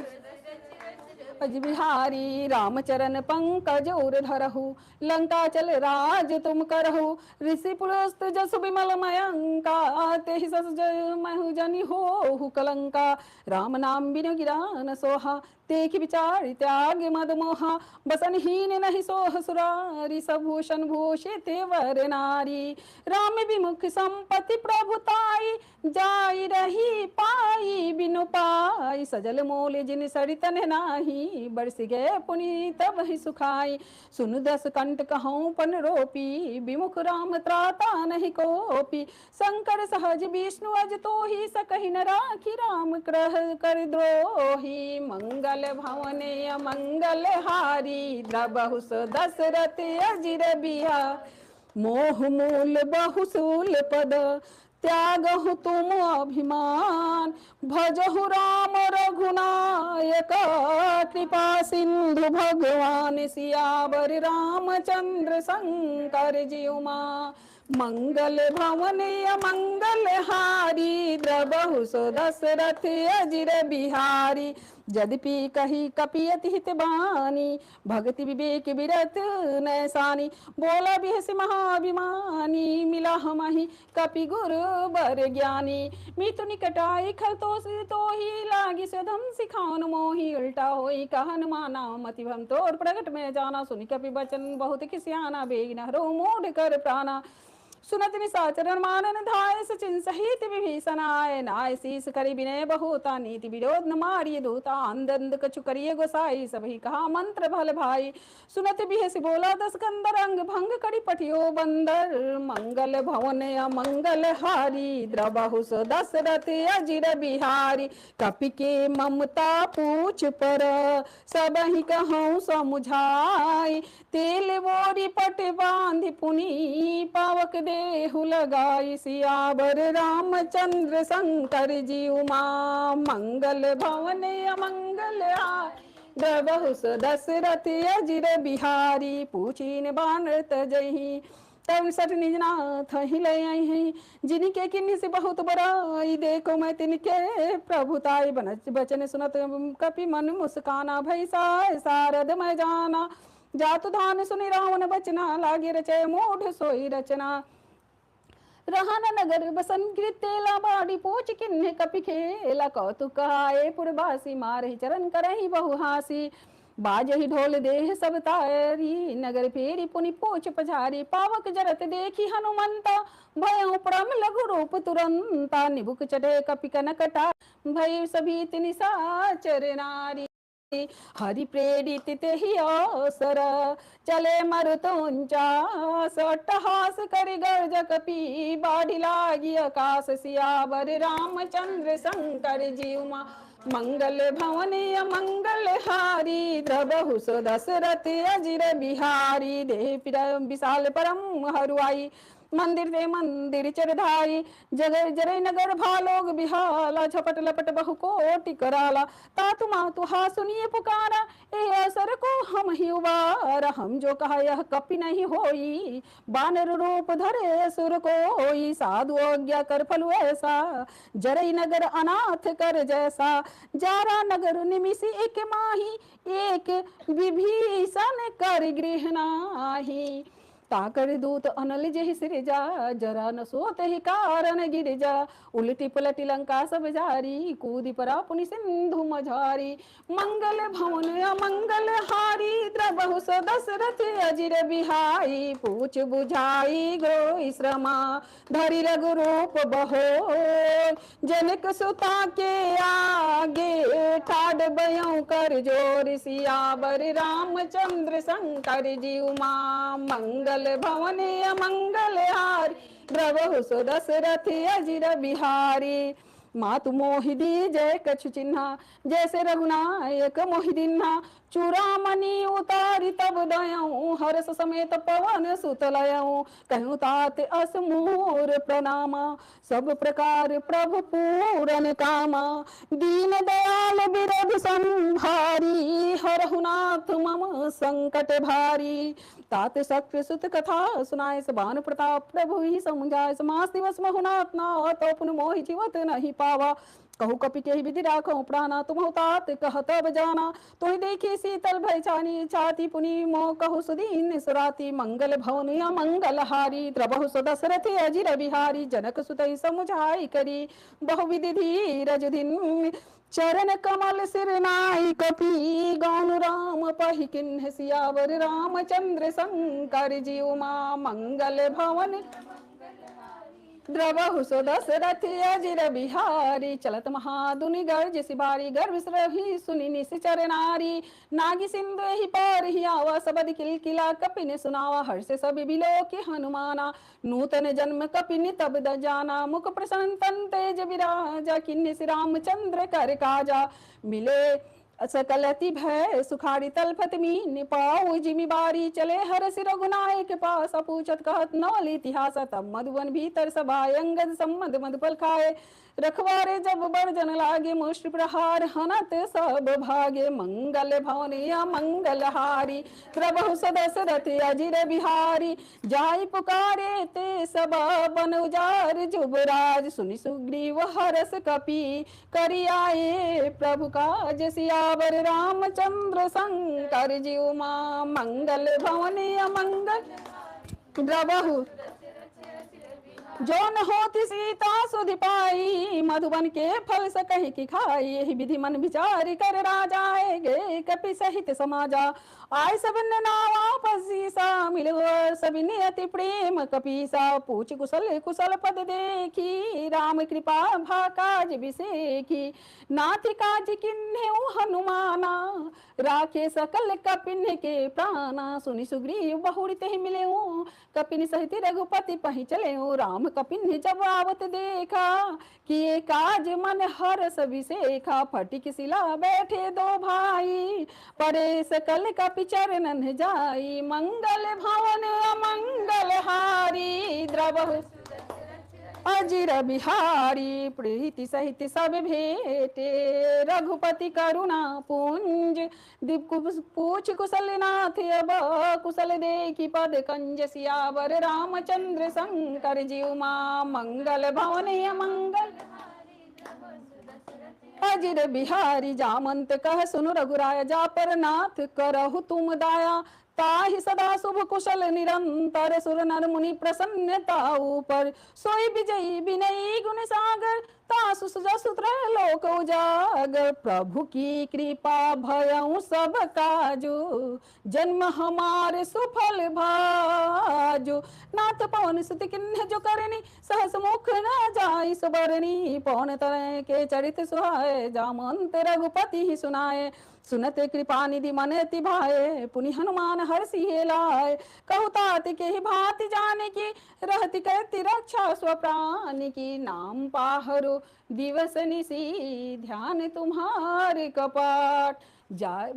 B: अज बिहारी रामचरण पंकज उर धरहु लंका चल राज तुम करहु ऋषि पुरस्त जसु विमल मयंका तेहि सस जय महु जनि हो कलंका राम नाम बिनु गिरान सोहा तेखि विचार त्याग मद मोहा बसनहीन नहीं सोह सुरारी सभूषण भूषित वर नारी राम विमुख संपत्ति प्रभुताई जाई रही पाई बिनु पाई सजल मोल जिन सरितन नाही बरस गए पुनीत वही सुखाई सुन दस कंट कहूँ पन रोपी विमुख राम त्राता नहीं कोपी शंकर सहज विष्णु अज तो ही सकहि न राखी राम ग्रह कर द्रोही मंगल भवन अमंगल हारी द्रबहु दशरथ अजिर बिहा मोह मूल बहुसूल पद त्यागहु तुम अभिमान भजहु राम रघुनायक कृपा सिंधु भगवान सियावर रामचंद्र शंकर जी उमा मंगल भवन अमंगल हारी द्रबहु दशरथ अजिर बिहारी यद्यपि कही कपियति हित बानी भक्ति विवेक विरत नैसानी बोला बिहस महाभिमानी मिला हमहि कपि गुरु बर ज्ञानी मितु निकटाई खल तो ही लागी सदम सिखान मोही उल्टा होई कहन माना मति भम तोर प्रगट में जाना सुनि कपि बचन बहुत किसियाना बेग नहरो मूढ़ कर प्राणा सुनत निशाचरण मानन धाय सचिन सहित विभीषण आय नाय शीस करी विनय बहुता नीति विरोध न मारिय दूता अंदंद कछु करिय गोसाई सबही कहा मंत्र भल भाई सुनत बिहस बोला दस कंदर अंग भंग करी पठियो बंदर मंगल भवन अमंगल हारी द्रबहु दशरथ अजिर बिहारी कपि के ममता पूछ पर सबही कहूँ समुझाई तेल बोरी पट बांध पुनी पावक देहु लगाई सियावर रामचंद्र शंकर जी उमा मंगल भवन अमंगल द्रबहु दशरथ अजिर बिहारी पूछीन बानर तजहि तब सठ निज नाथ हिले हैं जिनके किन्नी से बहुत बड़ाई देखो मैं तिनके प्रभुताई बचन सुनत कपि मन मुस्काना भई सारद मैं जाना जातु धान सुनि रावण बचना लागे रचे मूढ़ सोई रचना रहन नगर बसन गिरतेला बाड़ी पूछ किन्ने कपि खेला कौतुक आए पुरबासी मारहि चरण करहि बहु हासी बाजहि ढोल देह सब तारी, नगर फेरी पुनि पोछ पछारी। पावक जरत देखी हनुमंता, भयउ परम लघु रूप तुरंता। निबुक चढ़े कपि कनकटा, भय सभीत निशाचर नारी। हरि प्रेरित तेहि अवसर, चले मरुतुंचास। अट्टहास करि गर्ज कपि, बाढ़ि लागी आकाश। सियावर रामचंद्र शंकर जीव मा, मंगल भवन अमंगल हारी। द्रवहु सो दशरथ अजिर बिहारी। देह विशाल परम हरुआई, मंदिर दे मंदिर चरधाई। जगह जरे नगर भालोग बिहाला, झपट लपट बहु कोटि कराला। तातु मातु हा सुनिए पुकारा, ए असर को हम ही उबारा। हम जो कहा यह कपि नहीं होई, बानर रूप धरे सुर कोई। साधु आज्ञा कर फलु ऐसा, जरई नगर अनाथ कर जैसा। जारा नगर निमिषि एक माही, एक विभीषण कर गृह नाही। ताकर दूत अनल जहि सिरजा, जरा न सोत ही कारण गिरजा। उलटी पलटी लंका सब जारी, कूदी परा पुनि सिंधु मझारी। मंगल भवन अमंगल हारी, द्रवहु सो दशरथ अजिर बिहारी। पूछ बुझाई ग्रोहि श्रमा, धरि रघु रूप बहो। जनक सुता के आगे, ठाड़ बयऊ कर जोर। सियावर रामचंद्र शंकर जीव मा, मंगल भवन अमंगल हारी। द्रवहु सो दशरथ अजिर बिहारी। मातु मोहि दीजय कछु चिन्हा, जैसे रघुनायक मोहि दिन्हा। चूड़ामणि उतारी तब दयऊँ, हर्ष समेत पवन सुत लयऊँ। कहूँ तात अस मोर प्रणामा, सब प्रकार प्रभु पूरन कामा। दीन दयाल बिरध संभारी, हरहु नाथ मम संकट भारी। तात शक्र सुत कथा सुनाय, बान प्रताप प्रभु ही समुझाय। समास दिवस महु नाथ नावा, तो पुन मोहि जीवत नहीं पावा। कहु कपि के विधि राखो प्राणा, तुम तात कह तब जाना। तुहि देखी शीतल भय छानी, छाती पुनि मोह कहु सुदीन सुराती। मंगल भवन अमंगल हारी, द्रवहु सो दशरथ अजिर बिहारी। जनक सुतहि समुझाई करी, बहुविधि धीरज धिन। चरण कमल सिर नाई कपि, गौन राम पहि किन्ह। सियावर रामचंद्र शंकर जीव मा, मंगल भवन द्रवहु सो दशरथ अजिर बिहारी। चलत महाधुनि गर्ज सिबारी, गर्भ रही सुनि निश्चर नारी। नागी सिंधु ही पार ही आवा, सबद किलकिला कपिन सुनावा। हर्ष सब बिलोकि हनुमाना, नूतन जन्म कपिन तब द जाना। मुख प्रसन्न तन तेज विराजा, किन्हि श्री रामचंद्र कर काजा। मिले सकल अति भय सुखारी, तलफत मीन पाऊ जिमि बारी। चले हर्ष रघुनायक पास, पूछत कहत नवल इतिहास। तब मधुवन भीतर सभाय, अंगद सम्मद मधुपल खाए। रखवारे जब बर्जन लागे, मुष्टि प्रहार हनत सब भागे। मंगल भवन अमंगल हारी, द्रवहु सो दशरथ अजिर बिहारी। जाई पुकारे ते सब बन उजार, जुबराज सुनि सुग्रीव हरस कपि। करि आए प्रभु काज, सियावर रामचंद्र शंकर जीव मा, मंगल भवन अमंगल द्रवहु जो न होती सीता सुधि पाई। मधुबन के फल सकहि की खाई, यही विधि मन विचार कर राजा। गे कपि सहित समाजा, आय सब नावा पसीसा। मिलो सभी अति प्रेम कपीसा। पूछ कुशल कुशल पद देखी, राम कृपा भा काज बिसेखी। नाथ काज किन्हेउ हनुमाना, राखे सकल कपिन के प्राणा। सुनि सुग्रीव बहुरित ही मिले, कपिन सहित रघुपति पहि चले। राम कपिन जब आवत देखा, किए काज मन हर्ष विसेखा। फटिक शिला बैठे दो भाई, परे सकल कपि चरणन जाई। मंगल भवन अमंगल हारी, द्रवहु अजिर बिहारी। प्रीति सहित सब भेटे, रघुपति करुणा पुंज। दीप पूछ कुशल नाथ अब, कुशल देखी पद कंज। सियावर रामचंद्र शंकर जीव मा, मंगल भवन अमंगल अजिर बिहारी। जामंत कह सुनु रघुराय, जा पर नाथ करहु तुम दाया। ताहि सदा शुभ कुशल निरंतर, सुर नर मुनि प्रसन्नता ऊपर। सोई विजयी विनयी गुण सागर, तासु सुत्र लोक उजागर, प्रभु की कृपा भयऊ सब काजू, जन्म हमारे सुफल भाजू। नाथ पवन सुत किन्ह जो करनी, सहस मुख न जाई सुबरनी, पवन तरह के चरित सुहाए, जामंत रघुपति ही सुनाए। सुनत कृपा निधि मन अति भाए, पुनि हनुमान हर्षि लाए। कहु तात के ही भांति जाने की, रहति करती रक्षा स्वप्राण की। नाम पाहरो दिवस निसी, ध्यान तुम्हारे कपाट जाय।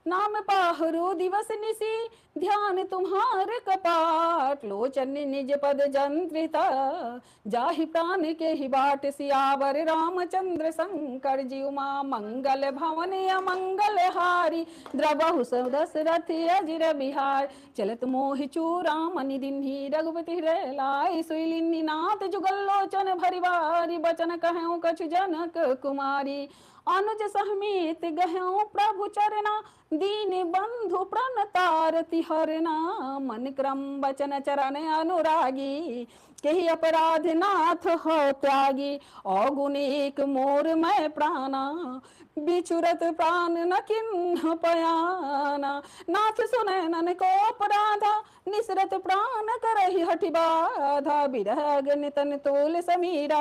B: नाम पाहरो दिवस निसी, ध्यान तुम्हारे कपाट। लोचन निज पद जंत्रिता, जाहि प्राण के ही बाट। सियावर रामचंद्र शंकर जी, उमा मंगल भवन अमंगल हारी। द्रवहु दशरथ अजिर बिहार, चलत मोहि चूड़ामणि दीन्ही। रघुपति हृदय लाइ सोई नाथ, जुगल लोचन भरि बारी। बचन कहऊँ कछु जनक कुमारी, अनुज सहित गहऊँ प्रभु चरना। दीन बंधु प्रणतारति हरना, मन क्रम बचन चरण अनुरागी। कही अपराध नाथ हो त्यागी, अवगुण एक मोर मैं प्राणा। बिछुरत प्राण न किन्ह पयाना, नाथ सुनै नन को अपराधा। निसरत प्राण करहि हठि बाधा, बिरह अग्नि तन तोल समीरा।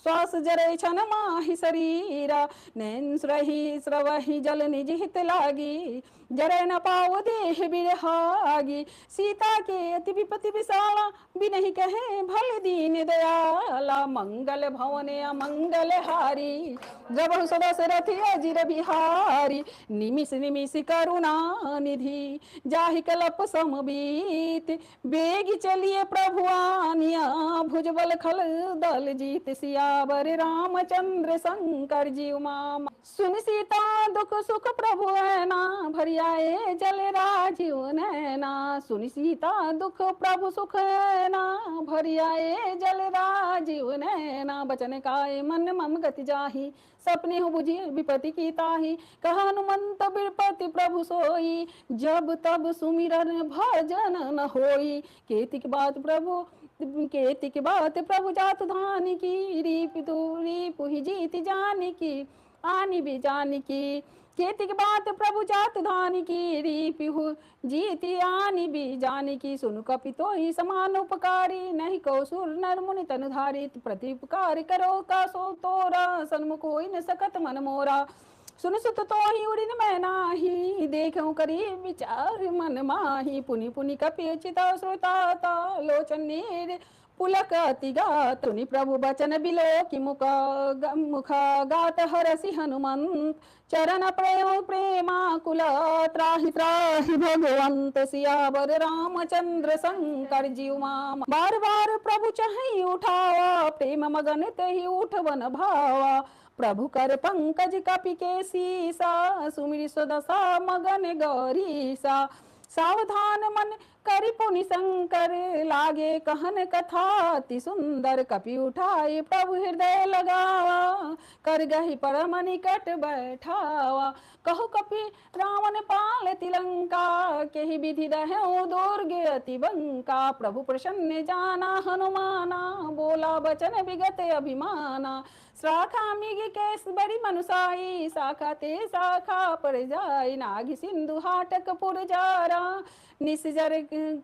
B: श्वास जरै छन माहि शरीरा, नैन स्रवहि जल निज हित लागी। जरै न पाओ देह बिरहागी, सीता के अति विपति विशाला। बिनहि कहे भल दीन दयाला, मंगल भवन अमंगल हारी। जबहु दशरथ अजिर बिहारी, निमिष निमिष करुणा निधि। जाहि कल्प समबीत, बेग चलिए प्रभु आनिया। भुजबल खल दल जीत, सियावर रामचंद्र शंकर जी उमा। सुन सीता दुख सुख प्रभु ऐना, भरि आए जल राजीव नैना। सुन सीता दुख प्रभु सुख ऐना, भरि आए जल राजीव नैना। बचन काय मन मम गति जाहि, सपने हो बुझी विपति की ताही। कहा हनुमंत बिरपति प्रभु सोई, जब तब सुमिरन भजन न होई। केतिक बात प्रभु जात धान की। रीप ही जीत जान की, आनी भी जान की। केतिक बात प्रभु जात धान की, रीपि जीति आनी भी जान की। सुनु कपि तो ही समान उपकारी, नहीं को सुर नर मुनि तन धारी। प्रतिपकार करो का सो तोरा, सन्मुख होई न सकत मन मोरा। सुन सुत तो ही उड़िन मैं नाही, देखूं करी विचार मन माही। पुनि पुनि कपि चिता श्रोता, लोचन नीर पुलक अति गात। सुनि प्रभु बचन बिलो की मुख गात हरसि हनुमंत। चरण प्रेमा कुल त्राहि त्राहि भगवंत। सियावर रामचंद्र शंकर जी उमा। बार बार प्रभु चहि उठावा, प्रेम मगन तहि उठवन भावा। प्रभु कर पंकज कपि के सीसा, सुमिरि सुदशा मगन गौरीसा। सावधान मन करि पुनि शंकर, लागे कहन कथा अति सुंदर। कपि उठाई प्रभु हृदय लगावा, कर गहि परम निकट बैठावा। कहु कपि रावण पाल तिलंका, केहि विधि दहउ दुर्ग अति बंका। प्रभु प्रसन्न जाना हनुमाना, बोला बचन विगत अभिमाना। शाखा मिग केस बड़ी मनुसाई, शाखा ते शाखा पर जाई। नाग सिंधु हाटक पुर जारा, निसजर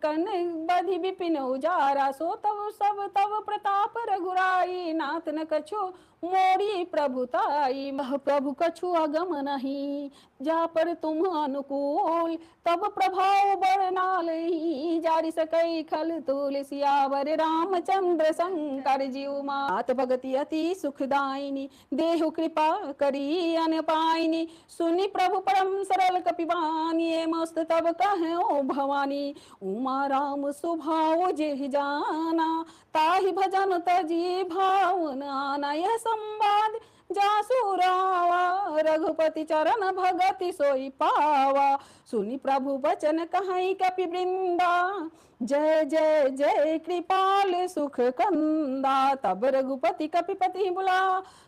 B: कन बधि विपिन उजारा। सो तव सब तव प्रताप रघुराई, नाथ न कछु मोरी प्रभुताई। प्रभु कछु अगम नहीं, जा पर तुम अनुकूल। तब प्रभाव बरनालहि, जारि सकई खल तूल। सियावर रामचंद्र शंकर जी उमा। आत भगति अति सुखदायिनी, देहु कृपा करी अन पाइनी। सुनि प्रभु परम सरल कपिवानी, मस्त तब कहो भवानी। उमा राम सुभाव जेहि जाना, ताहि भजन तजी भावना। यह संवाद जासु रावा, रघुपति चरण भगति सोई पावा। सुनि प्रभु बचन कहाई कपि वृंदा, जय जय जय कृपाल सुख कंदा। तब रघुपति कपिपति बुला,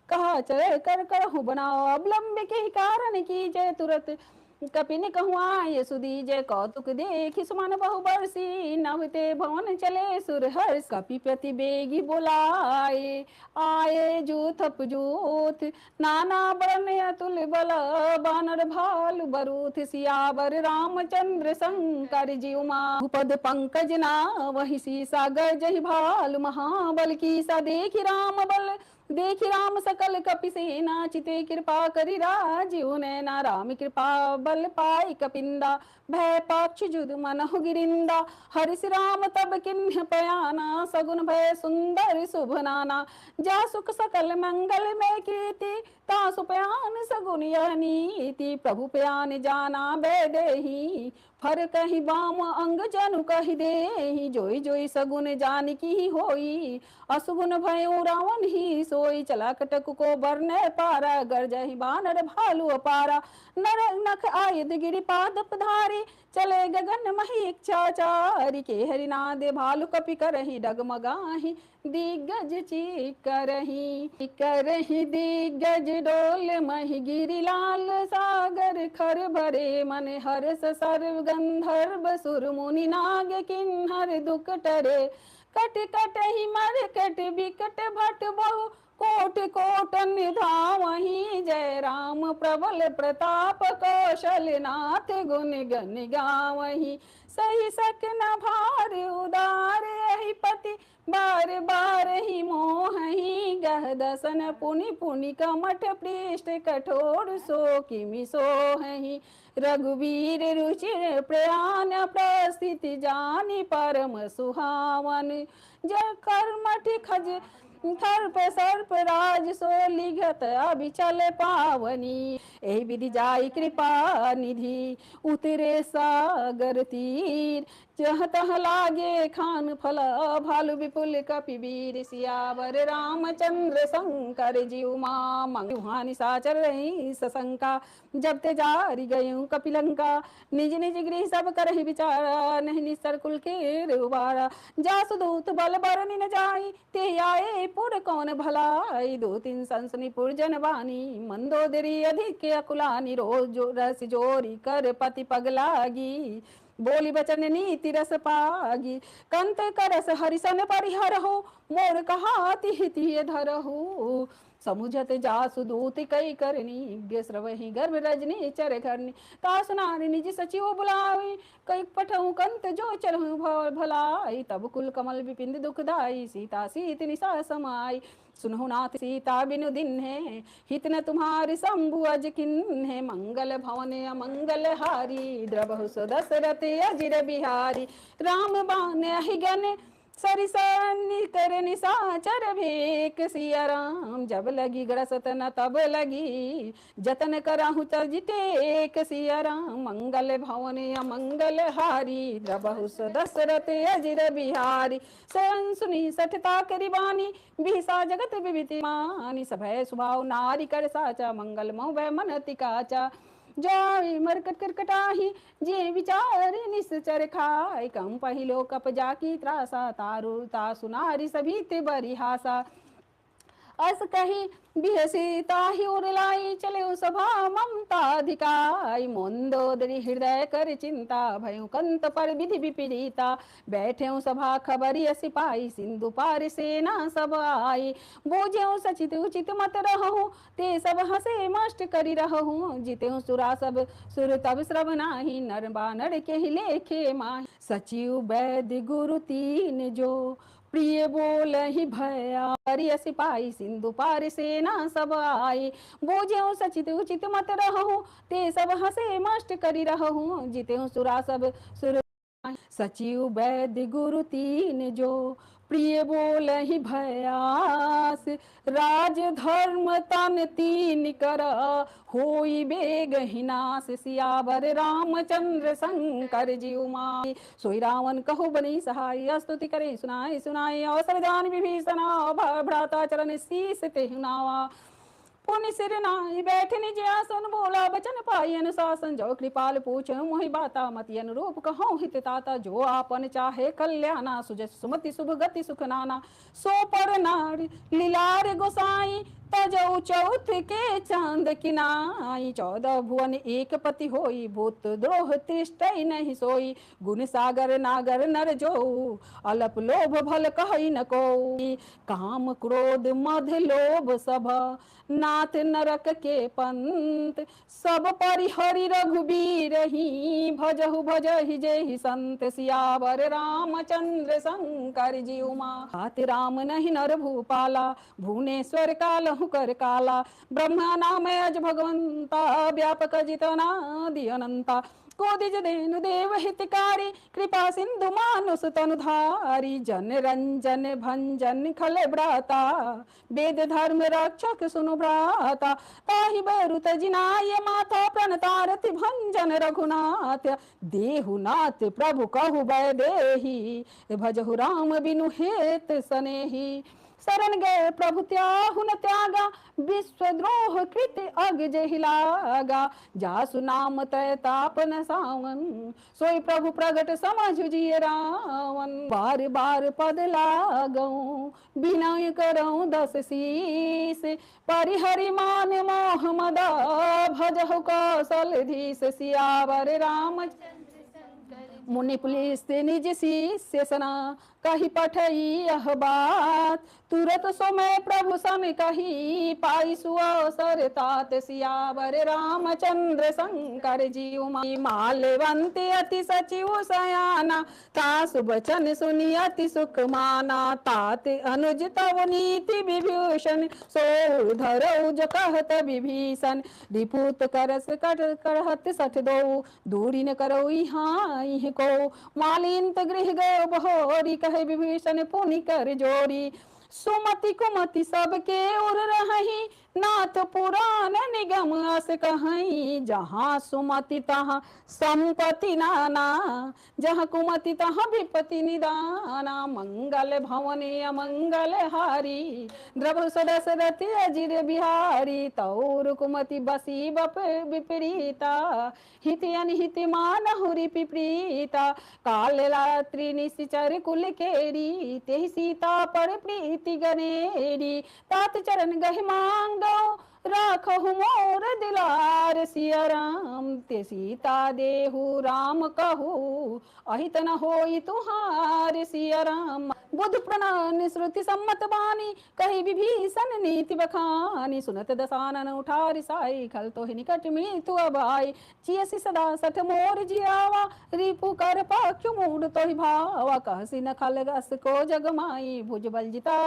B: कहा चल कर करहु बनाओ। अवलंब के कारण की जय तुरत, कपिन कहुआ ये सुदीजे कौतुक देखि सुमन बहु बरसी नवते भवन चले सुरहर्ष कपि प्रति बेगी बोलाए आए जूथप जूथ नाना बरन अतुल बल बानर भालु बरूथ सियावर रामचंद्र शंकर जी उमा भूपद पंकज ना वही सी सागर जहि भालु महाबल की सा देखि राम बल देखि राम सकल कपि सेना चिते कृपा करि राजीव नैना राम कृपा बल पाई कपिंदा भय पाक्ष जुद मनहु गिरिंदा हरिश राम तब किन्ह पयाना सगुन भय सुंदर शुभ नाना जा सुख सकल मंगल में कीर्ति ता सुपयान सगुन यह नीति प्रभु पयान जाना बेदेही फर कही बाम अंग जनु कही देहि जोई जोई सगुन जान की होई असुगुन भयो रावण ही सोई चला कटक को बरने पारा गर्जहि बानर भालु अपारा नर नख आयुध गिरि पाद पधारी चले गगन मही इच्छाचारी के हरिनाद भालु कपि करहि डगमगाहि दिग्गज चीक करहि दिग्गज डोल मही गिरि लाल सागर खर भरे मन हर्ष सर्व गंधर्व सुर मुनि नाग किन्हर दुख टरे कट कट ही मर कट बिकट भट बहु कोट कोट निधावहि जय राम प्रबल प्रताप कौशल नाथ गुण गण गावहि सही सक न भार उदार यही पति बार बार ही मोहि गह दसन पुनि पुनि कमठ पृष्ठ कठोर सो किमि सोहि रघुवीर रुचिर प्रयान प्रस्थिति जानि परम सुहावन जय कर्मठ खज सर्प सर्प राज सो लिघत अभिचल पावनी एहि विधि जाई कृपा निधि उतरे सागर तीर जह तह लागे खान फल भालु विपुल कपि वीर सियावर रामचंद्र शंकर जी उमा मंगुहानि साचर रही सशंका जब ते जारी गयूं कपिलंका निज निज गृह सब करहि विचारा नहीं निस्तर कुल के उबारा जासु दूत बल बरनि न जाई ते आए पुर कौन भलाई दो तीन संसनि पुर जनवानी मंदोदरी अधिक अकुलानी रोज जो रस जोरी कर पति पग लागी बोली बचन नीति रस पागी कंत करस हरिसन परिहर हो मोर कहा तिहि धर हो समुझत जासु दूत कई करनी श्रवहि गर्भ रजनी चर करनी तासु नारी निज सचिव बुलावी कई पठऊ कंत जो चरहु भलाई तब कुल कमल विपिंद दुखदाई सीता सीत निशा समाई सुनहु नाथ सीता बिनु दिन है हित न तुम्हारी शंभु अज किन है मंगल भवन अमंगल हारी द्रबहु सो दशरथ अजिर बिहारी राम बाण अहिगन सरिसनि कर निशाचर भेक सिया राम जब लगी ग्रसत न तब लगी जतन कराहु तजिटेक सिया राम मंगल भवन अमंगल हारी द्रबहु दशरथ अजिर बिहारी शरण सुनी सठता करि बानी बिहसा जगत विविति मानी सभय सुभाव नारी कर साचा मंगल मऊ वै मन अति काचा जाय मरकट करकटाही जे विचार निश्चर खाय कम पहिलो कप जाकी त्रासा तारु तासु नारी सभी ते बरिहासा अस कही बिहसी ताहि उरलाई चले सभा ममता अधिकाई मंदोदरी हृदय कर चिंता भयो कंत पर विधि विपरीता बैठे सभा खबरी सिपाही सिंधु पार सेना सब आई बोझे सचित उचित मत रहूं ते सब हसे मष्ट करी रहूं जिते सुरा सब सुर तब श्रव नाही नर बानर के ही लेखे माही सचिव वैद्य गुरु तीन जो प्रिय बोल ही भया सिपाही सिंधु पार सेना सब आई बोझे सचित उचित मत रहूं ते सब हसे मष्ट करी रहूं जिते सुरा सब सुर सचिव वैद्य गुरु तीन जो प्रिय बोल ही भयास राज धर्म तन तीन कर होई बेग हिनास सियावर रामचंद्र शंकर जी उमाई सोई रावण कहो बनी सहाय स्तुति करे सुनाए सुनाए अवसर जान विभीषण भ्राता चरण शीस ते हुनावा पुनि सिर नाई बैठे निज आसन बोला बचन पाई अनुशासन जो कृपाल पूछ मोहि बाता मति अनुरूप कहो हित ताता जो आपन चाहे कल्याणा सुजस सुमति शुभ गति सुख नाना सो पर नारी लीलार गोसाई तजौ चौथ के चांद किनाई, 14 भुवन एक पति होई, भूत द्रोह तृष्टै नहीं सोई। गुण सागर नागर नर जो, अलप लोभ भल कहई न को। काम क्रोध मध लोभ सब, नाथ नरक के पंत। सब परिहरि रघुबीर ही, भजहु भजहि जेहि संत। सियावर रामचंद्र शंकर जी उमा, हाथ राम नहीं नर भूपाला। भुवनेश्वर कालहु कर काला, ब्रह्मा नाम अज भगवंता। व्यापक जितनादि अनंता, कोदिज देनु देव हितकारी। कृपा सिंधु मानुष तनुधारी, जन रंजन भंजन खल ब्राता। वेद धर्म रक्षक सुनु भ्राता, ताहि बरु तजिनाय माथा। प्रणतारति भंजन रघुनाथ, देहुनाथ प्रभु कहु वैदेही। भजहु राम बिनु हेत सनेही। शरण गए प्रभु त्याहु न त्यागा, विश्वद्रोह कृत अग जेहि लागा। जासु नाम तय तापन सावन, सोई प्रभु प्रगट समझ जिय रावण। बार बार पद लागऊं, विनय करऊं दस शीस। परिहरि मान मोह मदा, भजहु कौशलधीश। सियावर राम मुनि पुलिस निज शिष्य सना, कही पठई यह बात। तुरत समय प्रभु सम कही, पाई सुअवसर तात। सियावर रामचंद्र शंकर जी उमा, माल्यवंत अति सचिव सयाना। तासु बचन सुनि अति सुख माना, तात अनुज तव नीति विभूषण। सो धरऊ जो कहत विभीषण, रिपुत करस करहत सठ दो। दूरी न करो यहाँ को, मालिंत गृह गयो बहोरी। कहे विभीषण पुनि कर जोरी, सुमति कुमति सबके उर रही। नाथ पुराण निगम अस कहीं, जहाँ सुमति तहाँ संपत्ति नाना। जहाँ कुमति तहाँ विपत्ति निदाना। मंगल भवन अमंगल हारी, द्रव सदसरथ अजिर बिहारी। तौर कुमति बसी बप विपरीता, हित अनहित मानहुरि पिप्रीता। काल रात्रि निश्चर कुल केरी, तेहि सीता पर प्रीति गनेरी। तात चरण गहि मांगो, राखहु मोर दिलार। सिया राम ते सीता देहु राम कहू, अहित न होई तुहार। सिया राम बुध प्रणान श्रुति सम्मत बानी, कही विभीषण नीति बखानी। सुनत दसानन उठारि साई, खल तो निकट मृत्यु अबाई। चियसि सदा सठ मोर जियावा, रिपु कर पाख्यु मूड तोहि भावा। कहसि न खल गस को जगमाई, भुजबल जिता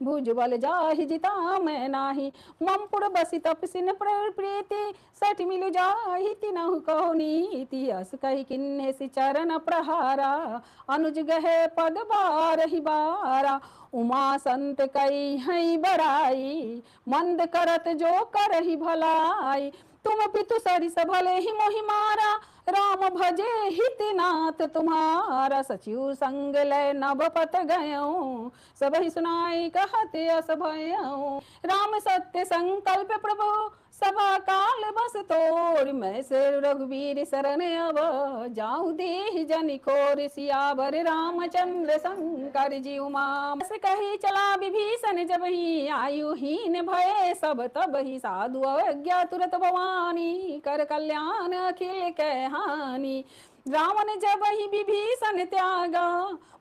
B: भुजबल जाहि जिता मैं नाही। ममपुर बसि तपसिन प्रीति, सठ मिलु जाहि तिनहु कहो नीति। अस कहि किन्हे सि चरण प्रहारा, अनुज गहे पद बारहि बारा। उमा संत कई हई बड़ाई, मंद करत जो करहि भलाई। तुम पितु सरिस भले ही मोहि मारा, राम भजे हित नाथ तुम्हारा। सचिव संग लय नभपत गयऊं, सबहि सुनाई कहत अस भयऊं। राम सत्य संकल्प प्रभु, सभा काल बस तोर। मैं से रघुवीर शरण अब, जाऊं देहि जनि खोर। सियावर रामचंद्र शंकर जी उमा, बस कही चला विभीषण जबहि। आयुहीन भय सब तबहि, साधु अवज्ञा तुरत भवानी। कर कल्याण अखिल कै हानि, रावण जबहि विभीषण त्यागा।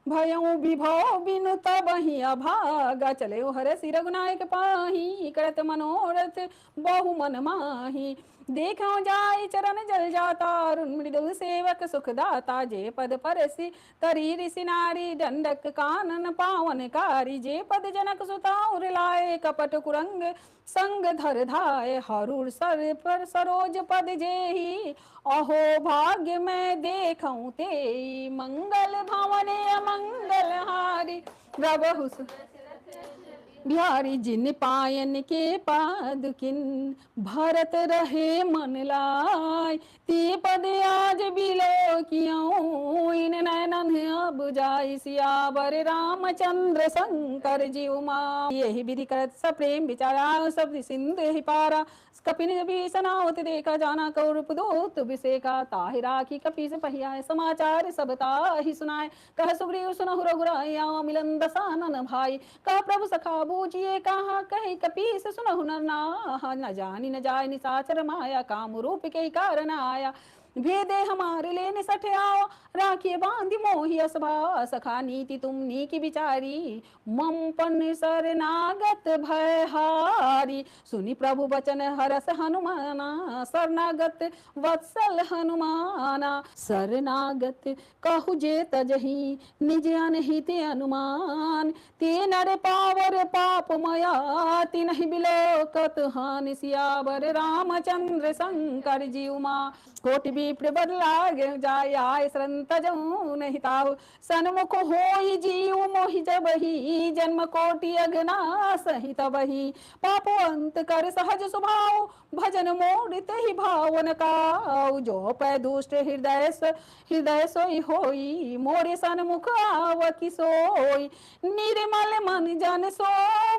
B: भयऊ विभव बिनु तबहि अभागा। चले हरसि रघुनायक पाही, करत मनोरथ बहु मन माही। देखो जाय चरण जल जाता, मृदु सेवक सुख दाता। जे पद परसि तरी ऋषि नारी, दंडक कानन पावन कारी। जे पद जनक सुता उर लाए, कपट कुरंग संग धर धाय। हरुर सर पर सरोज पद जेहि, अहो भाग्य मैं देखऊं ते। मंगल भवन अमंगल हारी, रवहु बिहारी। जिन पायन के पादुकिन, भरत रहे मन लाय। ते पद आज बिलो कियों, इन नैनन अब जाय। सियावर रामचंद्र शंकर जी उमा, यही विधि करत सप्रेम विचारा। सब सिंधु ही पारा, कपिन विभीषणावत देखा। जाना कौरव दूत विषेका, ताहि राखी कपि से पहियाए। समाचार सब ताहि सुनाए, कह सुग्रीव सुनहु रघुराई। आओ मिलन दसानन भाई, कह प्रभु सखा बूझिए कहा कही कपीस सुनहु नर नाहा, न जानी न जाय निशाचर माया, काम रूप के कारण आया। भेदे हमारे लेने सठ आओ, राखिए बांधी मोहि असभा, सखा नीति तुम नीकी बिचारी, मम पन शरणागत भयहारी। सुनि प्रभु वचन हरस हनुमाना, शरणागत वत्सल हनुमाना। शरणागत कहु जे तजहि, निज अनहित अनुमान, ते नर पावर पाप मया, तिन्हि बिलोकत हानि। सियावर रामचंद्र शंकर जीव मा, कोटि विप्र बर लाग जाय, आय शरण तजहु नहीं ताहु। सन्मुख होई जीव मोहि जबहि, जन्म कोटि अघना सहि तबहि। पापो अंत कर सहज स्वभाव, भजन मोड़ तेहि भावन काऊ। जो पै दुष्ट हृदय सोई होई, मोरे सन्मुख आवकी सोई। निर्मल मन जन सो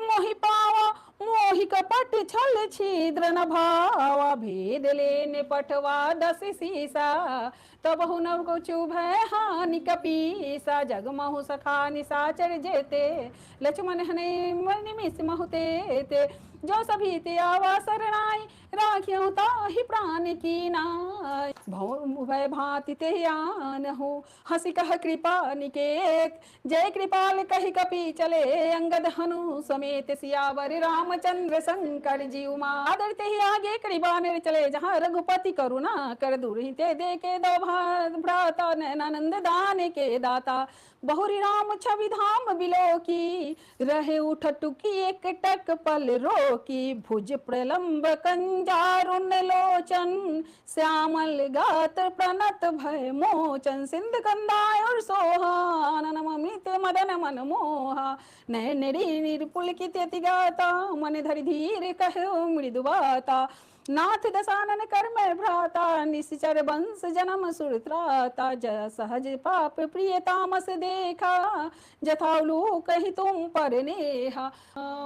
B: मोहि पावा, मोहि कपट छल छिद्र न भावा। भेद लेने पठवा दस सीसा, तब हुनर को चुभय हानि कपीसा। जग महु सखा निशाचर जेते, लक्ष्मण हने निमिष महु तेते। जो सभी ते आवा शरणाई, राखियो ताहि प्राण की नाय। भय भांति ते आन हो, हंसी कह कृपा निकेत। जय कृपाल कहि कपि चले, अंगद हनु समेत। सियावर रामचंद्र शंकर जीव मा, आदर ते ही आगे कृपान चले। जहाँ रघुपति करुणा कर दुरहिते, देखे दो भ्राता नैनानंद दान के दाता। बहुरी राम छवि धाम बिलो की, रहे उठ टुकी एक टक पल रोकी। भुज प्रलंब कंजारुन लोचन, श्यामल गात्र प्रणत भय मोचन। सिंध कंदाय और सोहान, नमित मदन मन मोहा। नयन निर्पुल की त्यति गाता, मन धरि धीर कहो मृदु बाता। नाथ दसानन कर मैं भ्राता, निश्चर वंश जन्म सुर त्राता। सहज पाप प्रिय तामस देखा, जथाउलू कही तुम पर नेहा।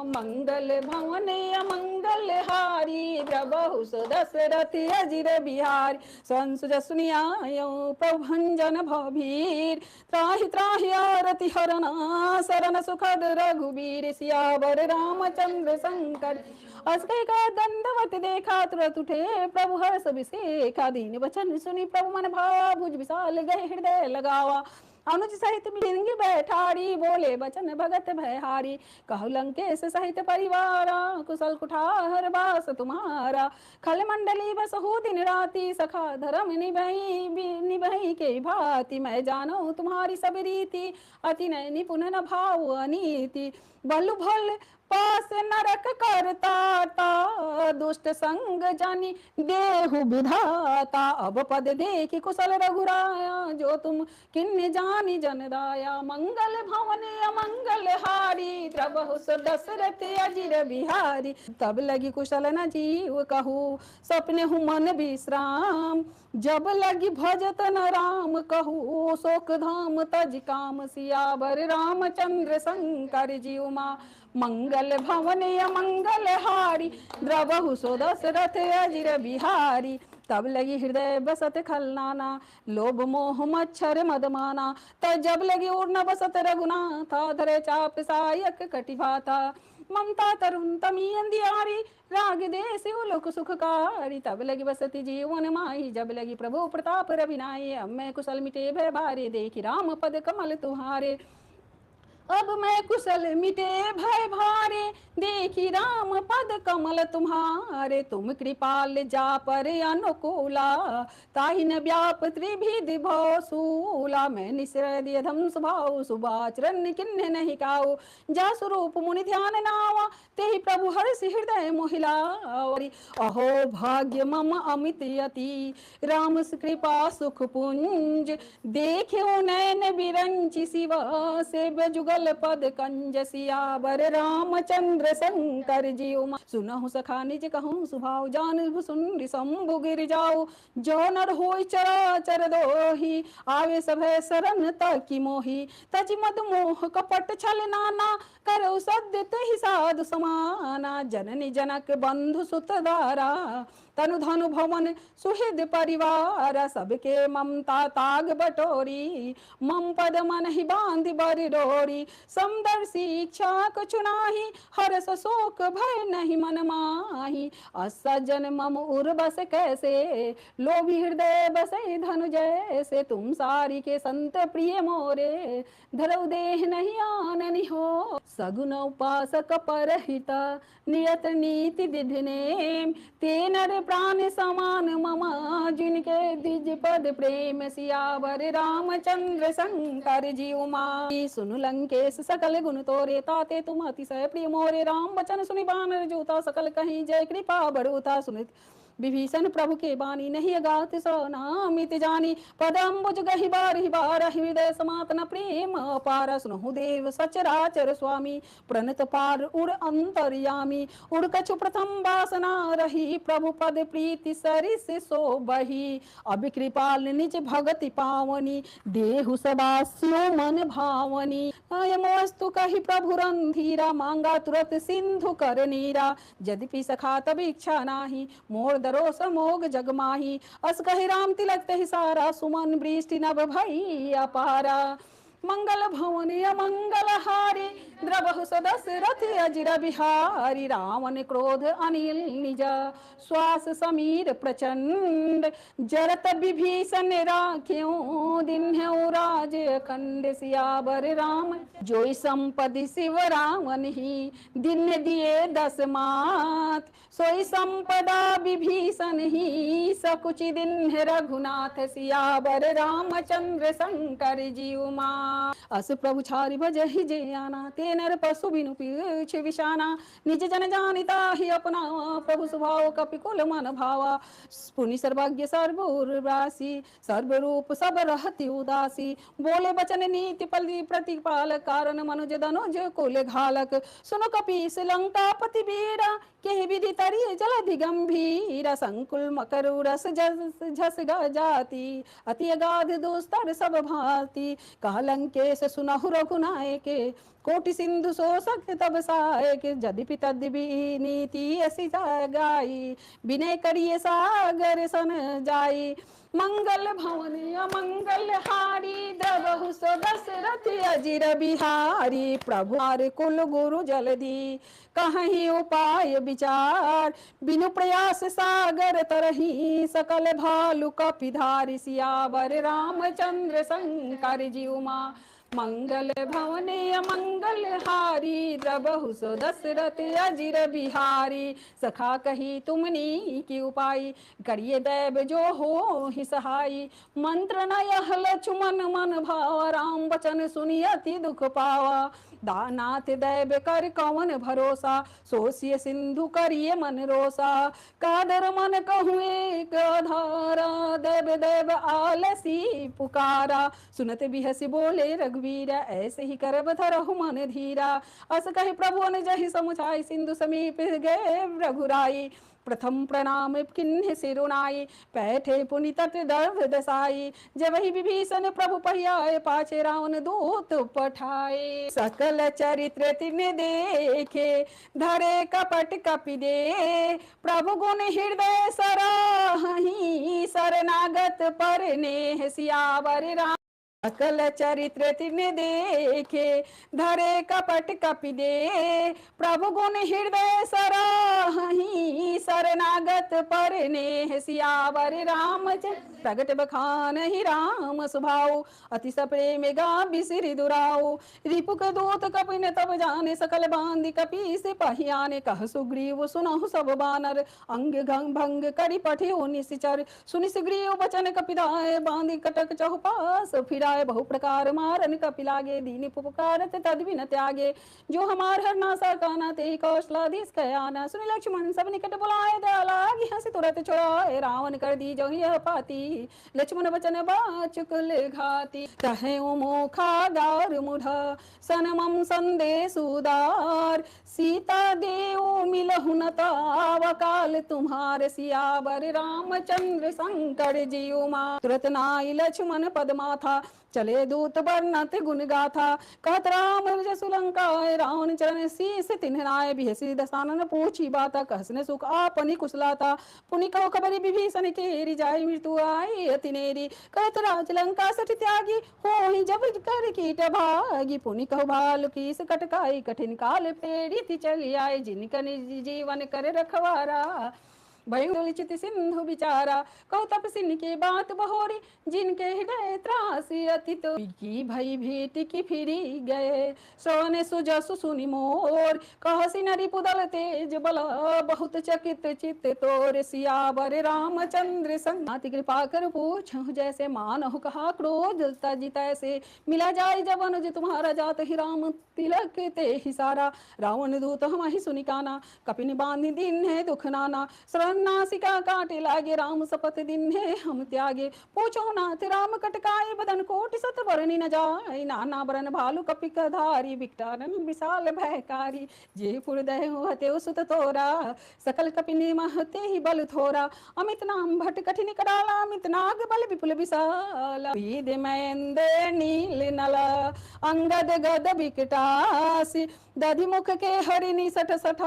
B: मंगल भवन अमंगल हारी, प्रभु दशरथ अजिर बिहारी। संस जसुनियायो प्रभंजन भवभीर, त्राहि त्राहि आरति हरना, शरण सुखद रघुबीर। सियावर रामचंद्र शंकर, असकय का दंडवत देखा, तुरत उठे प्रभु हर्ष विशेखा। दीन वचन सुनी प्रभु मन भावा, भुज विशाल गए हृदय लगावा। अनुज सहित मिलिंगी बैठारी, बोले बचन भगत भयहारी। कहु लंकेश सहित परिवारा, कुशल कुठार बास तुम्हारा। खल मंडली बसहु दिन राति, सखा धर्म निभई के भांति। मैं जानो तुम्हारी सब रीति, अति नय निपुण न भाव अनीति। बलु भल पास नरक करता, दुष्ट संग जानी देहु विधाता। अब पद देखी कुशल रघुराया, जो तुम किन्ने जानी जन दाया। मंगल भवन अमंगल हारी, प्रभु दशरथ अजिर बिहारी। तब लगी कुशल न जीव कहू, सपने हूँ मन विश्राम। जब लगी भजत न राम कहू, शोक धाम तज काम। सियावर रामचंद्र शंकर जीव मा, मंगल भवन अमंगल हारी। द्रवहु सो दशरथ अजिर बिहारी। तब लगी हृदय बसत खलनाना, लोभ मोह मच्छर मदमाना। तब जब लगी उड़न बसत रघुनाथा, धरे चाप सायक कटिभाता। ममता तरुण तमी अंधियारी, राग देश उलोक सुखकारी। तब लगी बसती जीवन माही, जब लगी प्रभु प्रताप रविनाई। अब मैं कुशल मिटे भय भारे, देखी राम पद कमल तुम्हारे। अब मैं कुशल मिटे भय भारे, देखी राम पद कमल तुम्हारे। तुम कृपाल जा पर अनुकूला, ताहि न व्याप त्रिभिधि भव सूला। मैं निश्रय दिय धम स्वभाव, शुभाचरण किन्ह नहीं काऊ। जा स्वरूप मुनि ध्यान नावा, तेहि प्रभु हर्षि हृदय मोहिलावरी। अहो भाग्य मम अमित यति, राम कृपा सुख पुंज। देख्यो नैन बिरंचि शिव, सेव्य जुगल पद कंज। सियावर रामचंद्र शंकर जीव, सुनहु सखा निज कहूँ सुभाव। जान सुन शंभु गिर जाऊ, जो नर होई चराचर दोही। आवे सभय शरण तकी मोही, तज मद मोह कपट छल नाना। करौ सद्य तहि साधु समाना, जननी जनक बंधु सुत दारा। तनु धनु भवन सुहृद परिवार, सबके ममता ताग बटोरी, मम पद मन ही बांध बर डोरी, समदर्शी इच्छा कछु नाही, हरस शोक भय नहीं मन माही, असज्जन मम उर बस कैसे, लोभी हृदय बसे धनु जैसे, तुम सारी के संत प्रिय मोरे, धरऊ देह नहीं आननि हो, सगुन उपासक परहिता, नियत नीति विधिने, ते नर प्राण समान मम, जिनके द्विज पद प्रेम, सियावर रामचंद्र शंकर जी उमा। सुनु लंकेश सकल गुण तोरे, ताते तुम अतिशय प्रिय मोरे, राम वचन सुनि बानर जोता, सकल कहीं जय कृपा बड़ुता, सुनित विभीषण प्रभु के बानी, नहीं अगात सो नामित जानी, पदम्बुज गहि बार हृदय समातन प्रेम अपार, सुनहु देव सचराचर स्वामी, प्रणत पार उड़ अंतर्यामी, उड़ कछु प्रथम वासना रही, प्रभु पद प्रीति सरिस सो बही, अब कृपाल निज भगति पावनी, देहु सबास्यो मन भावनी, अयमस्तु कहि प्रभु रंधीरा, मांगा तुरत सिंधु कर नीरा, यद्यपि सखा तब इच्छा नाही, मोर दरोस मोग जगमाही, अस कहि राम तिलक तहि सारा, सुमन वृष्टि नभ भई अपारा, मंगल भवन अमंगल हारी, द्रवहु सदशरथ अजिर बिहारी, रावण क्रोध अनिल निज, श्वास समीर प्रचंड, जरत विभीषण राख्यों, दिन राज खंड, सियावर राम जोई संपदि शिव रावण ही, दिन दिए 10 मात, सोई संपदा विभीषण ही, सकुचि दिन रघुनाथ, सियावर रामचंद्र शंकर जी उमा। अस प्रभु छारि भजहि जे आना, ते नर पशु बिनु पीछ विषाना, निज जन जानिता ही अपना, प्रभु स्वभाव कपिकुल मन भावा, पुनि सर्वज्ञ सर्वराशि, सर्वरूप सब रहति उदासी, बोले बचन नीति पलि प्रतिपाल, कारण मनुज दनुज कुल घालक, सुनो कपीस लंकापति बीरा, के विधि तरिय जलधि गंभीर, संकुल मकर रस झस जाति, अति अगाध दुस्तर सब भांति, लंकेश सुनहु रघुनायके, कोटि सिंधु सो सख्य तब सहायक, यद्यपि तद्यपि नीति ऐसी गाई, विनय करिए सागर सन जाई, मंगल भवन अमंगल हारी, द्रवहु सो दशरथ अजिर बिहारी, प्रभु आर कुल गुरु जलधि, कहीं उपाय विचार, बिनु प्रयास सागर तरही, सकल भालु कपिधारी, सियावर रामचंद्र शंकर जी उमा। मंगल भवन अमंगल हारी, द्रवहु सो दशरथ अजिर बिहारी, सखा कही तुमनी की उपाय, करिए दैव जो हो ही सहाई, मंत्र न यह लक्ष्मण मन भावा, राम वचन सुनि अति दुख पावा, दानाथ दैव कर कौन भरोसा, सोसिय सिंधु करिए मन रोसा, कादर मन कहूँ एक आधारा, देव देव आलसी पुकारा, सुनत बिहसी बोले रघुवीरा, ऐसे ही करब धरहु मन धीरा, अस कहि प्रभु ने जहि समुझाई, सिंधु समीप गए रघुराई, प्रथम प्रणाम किन्ह सिरुनाई, पैठे पुनि तट दर्भ दसाई, जब ही विभीषण प्रभु पहियाए, पाछे रावण दूत पठाए, सकल चरित्र तिन देखे, धरे कपट कपि दे, प्रभु गुण हृदय सराहि, शरणागत पर नेह, सियावर राम सकल चरित्र तिन देखे, धरे कपट कपि दे, प्रभु गुण हृदय सराहि, शरणागत पर नेह, सियावर राम प्रगट बखान ही राम स्वभाव, अति सप्रेम गा बिसिर दुराऊ, रिपुक दूत कपिन तब जाने, सकल बांधि कपि से पहियाने, कह सुग्रीव सुनहु सब बानर, अंग भंग करि पठियो निश्चर, सुनि सुग्रीव बचन कपिदाय, बांधि कटक चहुपास फिरा, बहु प्रकार मारन कपि लागे, दीन पुकारत तद्बिन त्यागे, जो हमार हर नासा काना, ते कौशलाधीश कयाना, सुनि लक्ष्मण सब निकट बुलाए, दया लागी हंसी तुरत छुड़ाए, रावण कर दी जो यह पाती, लक्ष्मण वचन बाचुकुल घाती, कहे मोखा दार मुढ़, सनमम संदेश उदार, सीता देव मिलहु न ताव, काल तुम्हार, सियावर रामचंद्र शंकर जी उमा। तुरत नाई लक्ष्मण पद माथा, चले दूत वर्णत गुण गाथा, कहत राम जसु लंका रावण चरण शीस तिन्हराय, बिहसी दसानन पूछी बाता, कहसने सुख आपनी कुशलाता, पुनि कहो खबरी विभीषण केरी, जाय मृत्यु आई अति नेरी, कहत राज लंका सठ त्यागी, होहि जब कर कीट भागी, पुनि कहो भालु कीस कटकाई, कठिन काल फेरी थी चली आए, जिनकन जीवन कर रखवारा, भय चित सिंधु विचारा, कहो तपसिन की बात बहोरी, जिनके हृदय त्रासी अति तो की भई भेट की फिरी गए, सोने सुजसु सुनि मोर, कहो सिनरी पुदल तेज बल, बहुत चकित चित तोर, सियावर रामचंद्र संग, नाति कृपा कर पूछो जैसे, मानहु कहा क्रोध तजित ऐसे, मिला जाय जब अनुज तुम्हारा, जात ही राम तिलक ते ही सारा, रावण दूत हम ही सुनि काना, कपिन बांधि दिन है दुख नाना, नासिका काटे लागे, राम शपथ दिन है हम त्यागे, पूछो नाथ राम कटकाए, बदन कोटि सत बरनी न जाए, नाना बरन भालु कपिक धारी, विकटानन विशाल भयकारी, जे फुरदय हते सुत तोरा, सकल कपिनि महते ही बल थोरा, अमित नाम भट कठिन कराला, अमित नाग बल विपुल विशाल, वेद महेंद्र नील नल, अंगद गद विकटासी, दधि मुख के हरिणी सठ सठ,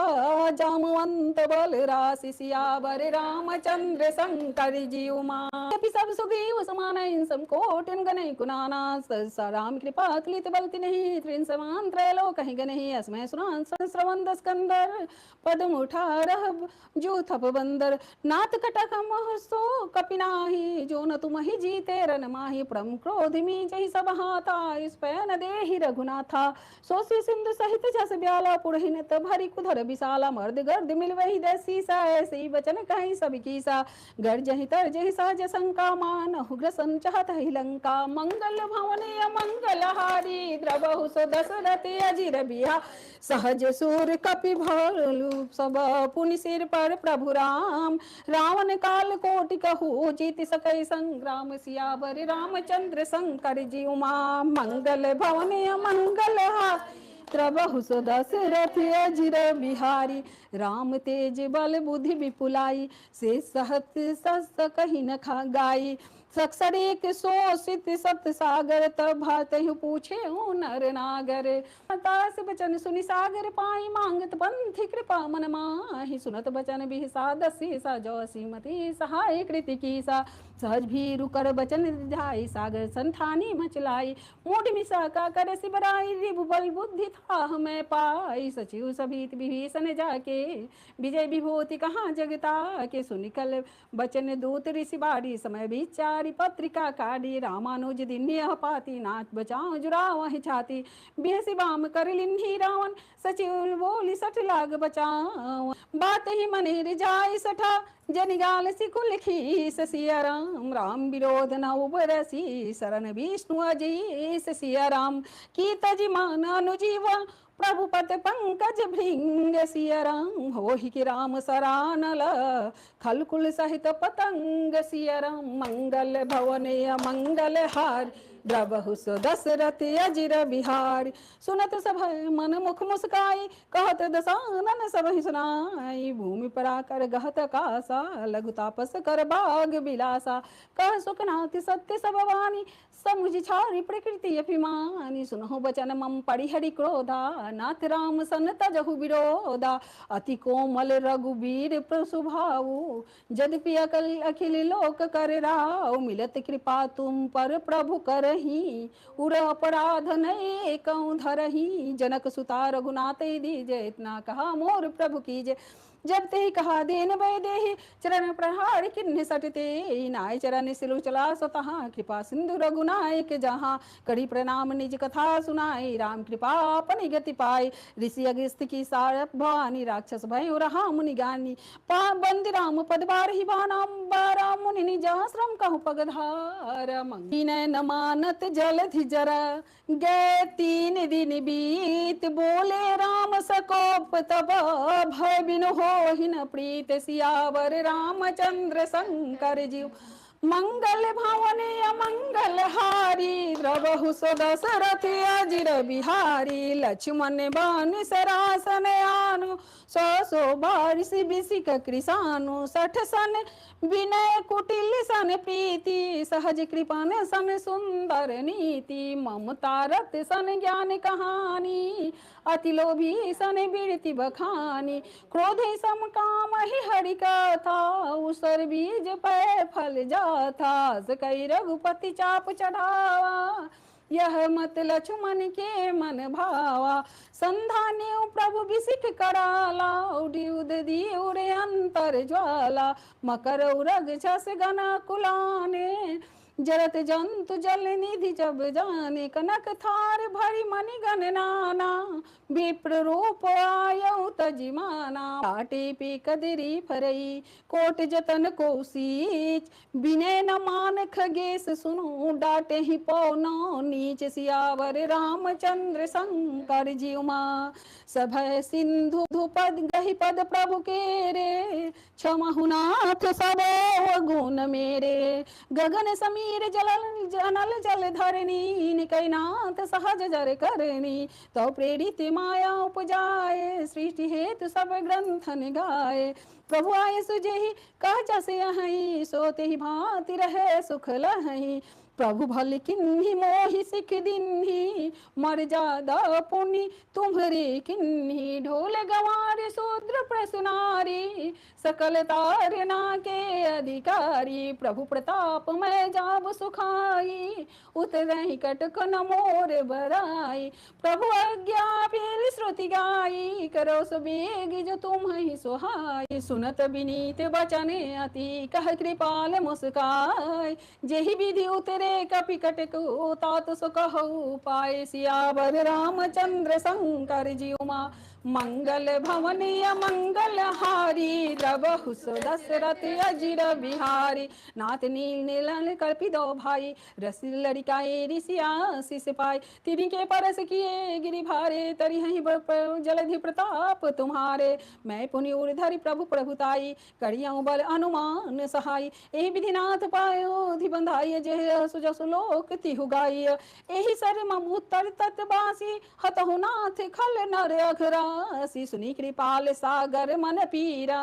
B: जामवंत बल राशि, सियावर रामचंद्र शंकर जी उमा, सब सुग्रीव समान सब कोटिन गनहि कुनाना, राम कृपा तुलित बलति नहीं, त्रिन समान त्रैलोक कहीं गनहि, अस्मै सुनान श्रवण स्कंदर, पदम उठारह जो थप बंदर, नाथ कटक मोह सो कपिनाही, जो न तुम ही जीते रन माही, परम क्रोध मी जहि सब हाथा, इस पैन देहि रघुनाथा, सोसी सिंधु सहित जस ब्याला, पुरहिन तब हरि कुधर विशाला, मर्द गर्द मिल वही दसी सा, ऐसी वचन कहीं सब कीसा, गर्जहि तरजहि सहज शंका, मान उग्र संचहत ही लंका, मंगल भवने अमंगल हारी, द्रवहु सो दशरथ अजिर बिहा, सहज सूर कपि भालु सब, पुनि सिर पर प्रभु राम, रावण काल कोटि कहु, जीत सकै संग्राम, सियावर रामचंद्र शंकर जी उमा, मंगल भवने अमंगल हारी, त्रबहु सो दशरथ अजिर बिहारी, राम तेज बल बुद्धि विपुलाई, से सहत सस कहि न खा गाई, सक्षर एक शोषित सत सागर, तब भातहु पूछे नर नागर, दास बचन सुनि सागर पाई, मांगत पंथि कृपा मन माहि, सुनत बचन बिहसा दसी सा, जो सीमति सहाय कृति कीसा, सहज भीरु कर बचन जाई, सागर संठानी मचलाई, मूढ़ मिसा का कर सिबराई, रिभु बल बुद्धि था हमें पाई, सचिव सभीत विभीषण जाके, विजय विभूति कहाँ जगता के, सुनिकल बचन दूत ऋषि बारी, समय विचारी पत्रिका काढ़ी, रामानुज दिन्य पाती, नाथ बचाओ जुराव ही छाती, बेसी बाम कर लिन्ही रावण, सचिव बोली सठ लाग बचाओ, बात ही मने रिजाई सठा, जनिगाल सिकुल खीस, सिया राम राम विरोध न उबरसी, शरण विष्णु अजीस, सिया राम की तजमान अनुजीवा, प्रभु पद पंकज भृंग, सिया राम होहि कि राम सरानल, खलकुल सहित पतंग, सिया राम मंगल भवने मंगल हार, द्रवहु सो दशरथ अजिर बिहारी, सुनत सब मन मुख मुस्काई, कहत दसानन सब ही सुनाई, भूमि पर आकर गहत कासा, लघु तापस कर बाग बिलासा, कह सुखनाथ सत्य सब वाणी, समुझ छारी प्रकृति अभिमानी, सुनहु बचन मम परिहरि क्रोधा, नाथ राम सन तजहु विरोधा, अति कोमल रघुबीर प्रसुभाऊ, यद्यपि अकल अखिल लोक कर राव, मिलत कृपा तुम पर प्रभु करही, उर अपराध नये कहूँ धरही, जनक सुता रघुनाथ दीजे, इतना कहा मोर प्रभु कीजे, जब ते कहा देन वै देहि, चरण प्रहार किन्ह सटते, नाय चरण सिलु चला स्वतः, कृपा सिंधु रघुनायक जहाँ, करी प्रणाम निज कथा सुनाई, राम कृपा अपनी गति पाई, ऋषि अगस्त्य की सारथ भवानी, राक्षस भय रहा मुनि ज्ञानी, बंद राम पद बारहि बाना, बारा मुनि निज आश्रम कहु पगधार, मंगी न मानत जलधि जरा, गए 3 दिन बीत, बोले राम सकोप तब, भय बिनु हो हिन प्रीत, सियावर रामचंद्र शंकर जीव, मंगल भवन अमंगल हारी द्रवहु सो दशरथ अजिर बिहारी लक्ष्मण बान सरासन आनु सो बारिश बिसिक कृषानु सठ सन विनय कुटिल सन प्रीति सहज कृपन सन सुंदर नीति ममता रत सन ज्ञान कहानी अति लोभी सन बिरति बखानी क्रोध सम काम ही हरि कथा उसर बीज पै फल जाथा कई रघुपति चाप चढ़ावा यह मत लक्ष्मण के मन भावा संधान्यो प्रभु बिसिक कराला उद दियो रे अंतर ज्वाला मकर उरग छस गना कुलाने जरत जंतु जल निधि जब जाने कनक थार भरी मणि गण नाना विप्र रूप आयु तजिमाना काटे पे कदरी फरई कोट जतन कोसीच बिने न मान खगेश सुनो डाटे ही पौनो नीच सियावर रामचंद्र शंकर जी उमा सभय सिंधु धुपद गहि पद प्रभु के रे क्षमहुनाथ सबो गुण मेरे गगन समीर जनल जल धरनी निकैनाथ सहज जर करनी तो प्रेरित माया उपजाए सृष्टि हेतु सब ग्रंथन गाए प्रभु आए सुजेहि कह जसे अहि सोते ही भांति रहे सुख लहि प्रभु भल किन्ही मोहि सिख दिन्ही मर्यादा पुनि तुम्हरे किन्ही ढोल गंवार शूद्र प्रसुनारी सकल तारना के अधिकारी प्रभु प्रताप मैं जाब सुखाई उतरहि कटक न मोर बराई प्रभु आज्ञा फिर श्रुति गाई करो सुबेग जो तुम ही सुहाई सुनत विनीत बचन अति कह कृपाल मुस्काय जेहि विधि उतरे कपि कटक तात सो कहु पाए सियावर रामचंद्र शंकर जी उमा मंगल भवन अमंगल हारी द्रवहु सो दशरथ अजिर बिहारी नाथ नील नीलन कल्पिदो भाई रसि लड़िकाए ऋषिया शिष पाए तिरि के परस किए गिरि भारे तरि हहि जलधि प्रताप तुम्हारे मैं पुनि उर्धरि प्रभु प्रभुताई करियौ बल अनुमान सहाय एहि विधिनाथ पायो धि बंधाई जेह सुजसु लोक तिहु गाय एहि सर मम उत्तर तत्बासी हतहु नाथ खल नर अघरा सुनी कृपाल सागर मन पीरा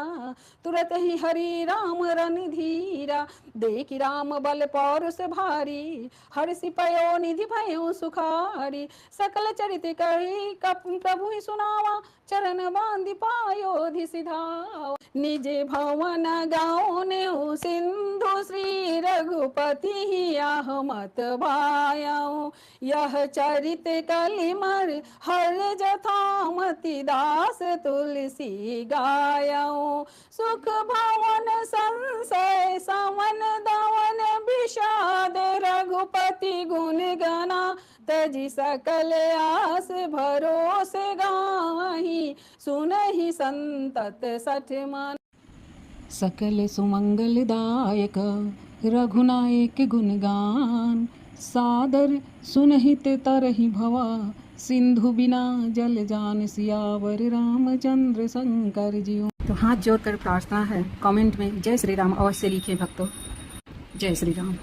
B: तुरत ही हरि राम रन धीरा देखी राम बल पौरुष भारी हर्षि पयो निधि भयो सुखारी सकल चरित कही प्रभु ही सुनावा चरण बांधि पायो धि सिधावा निज भवन गाँव ने सिंधु श्री रघुपति ही आह मत भायाऊं यह चरित कलिमर हर जथामति दास तुलसी गायाऊं सुख भवन संशय समन दवन विषाद रघुपति गुण गना तजी सकल आस भरोसे गावहीं सुनहि संतत सठ मन
A: सकल सुमंगलदायक रघुनायक गुणगान सादर सुनहित तरहि भवा सिंधु बिना जल जान सियावर रामचंद्र शंकर जी। तो हाथ जोड़कर प्रार्थना है, कमेंट में जय श्री राम अवश्य लिखें भक्तों। जय श्री राम।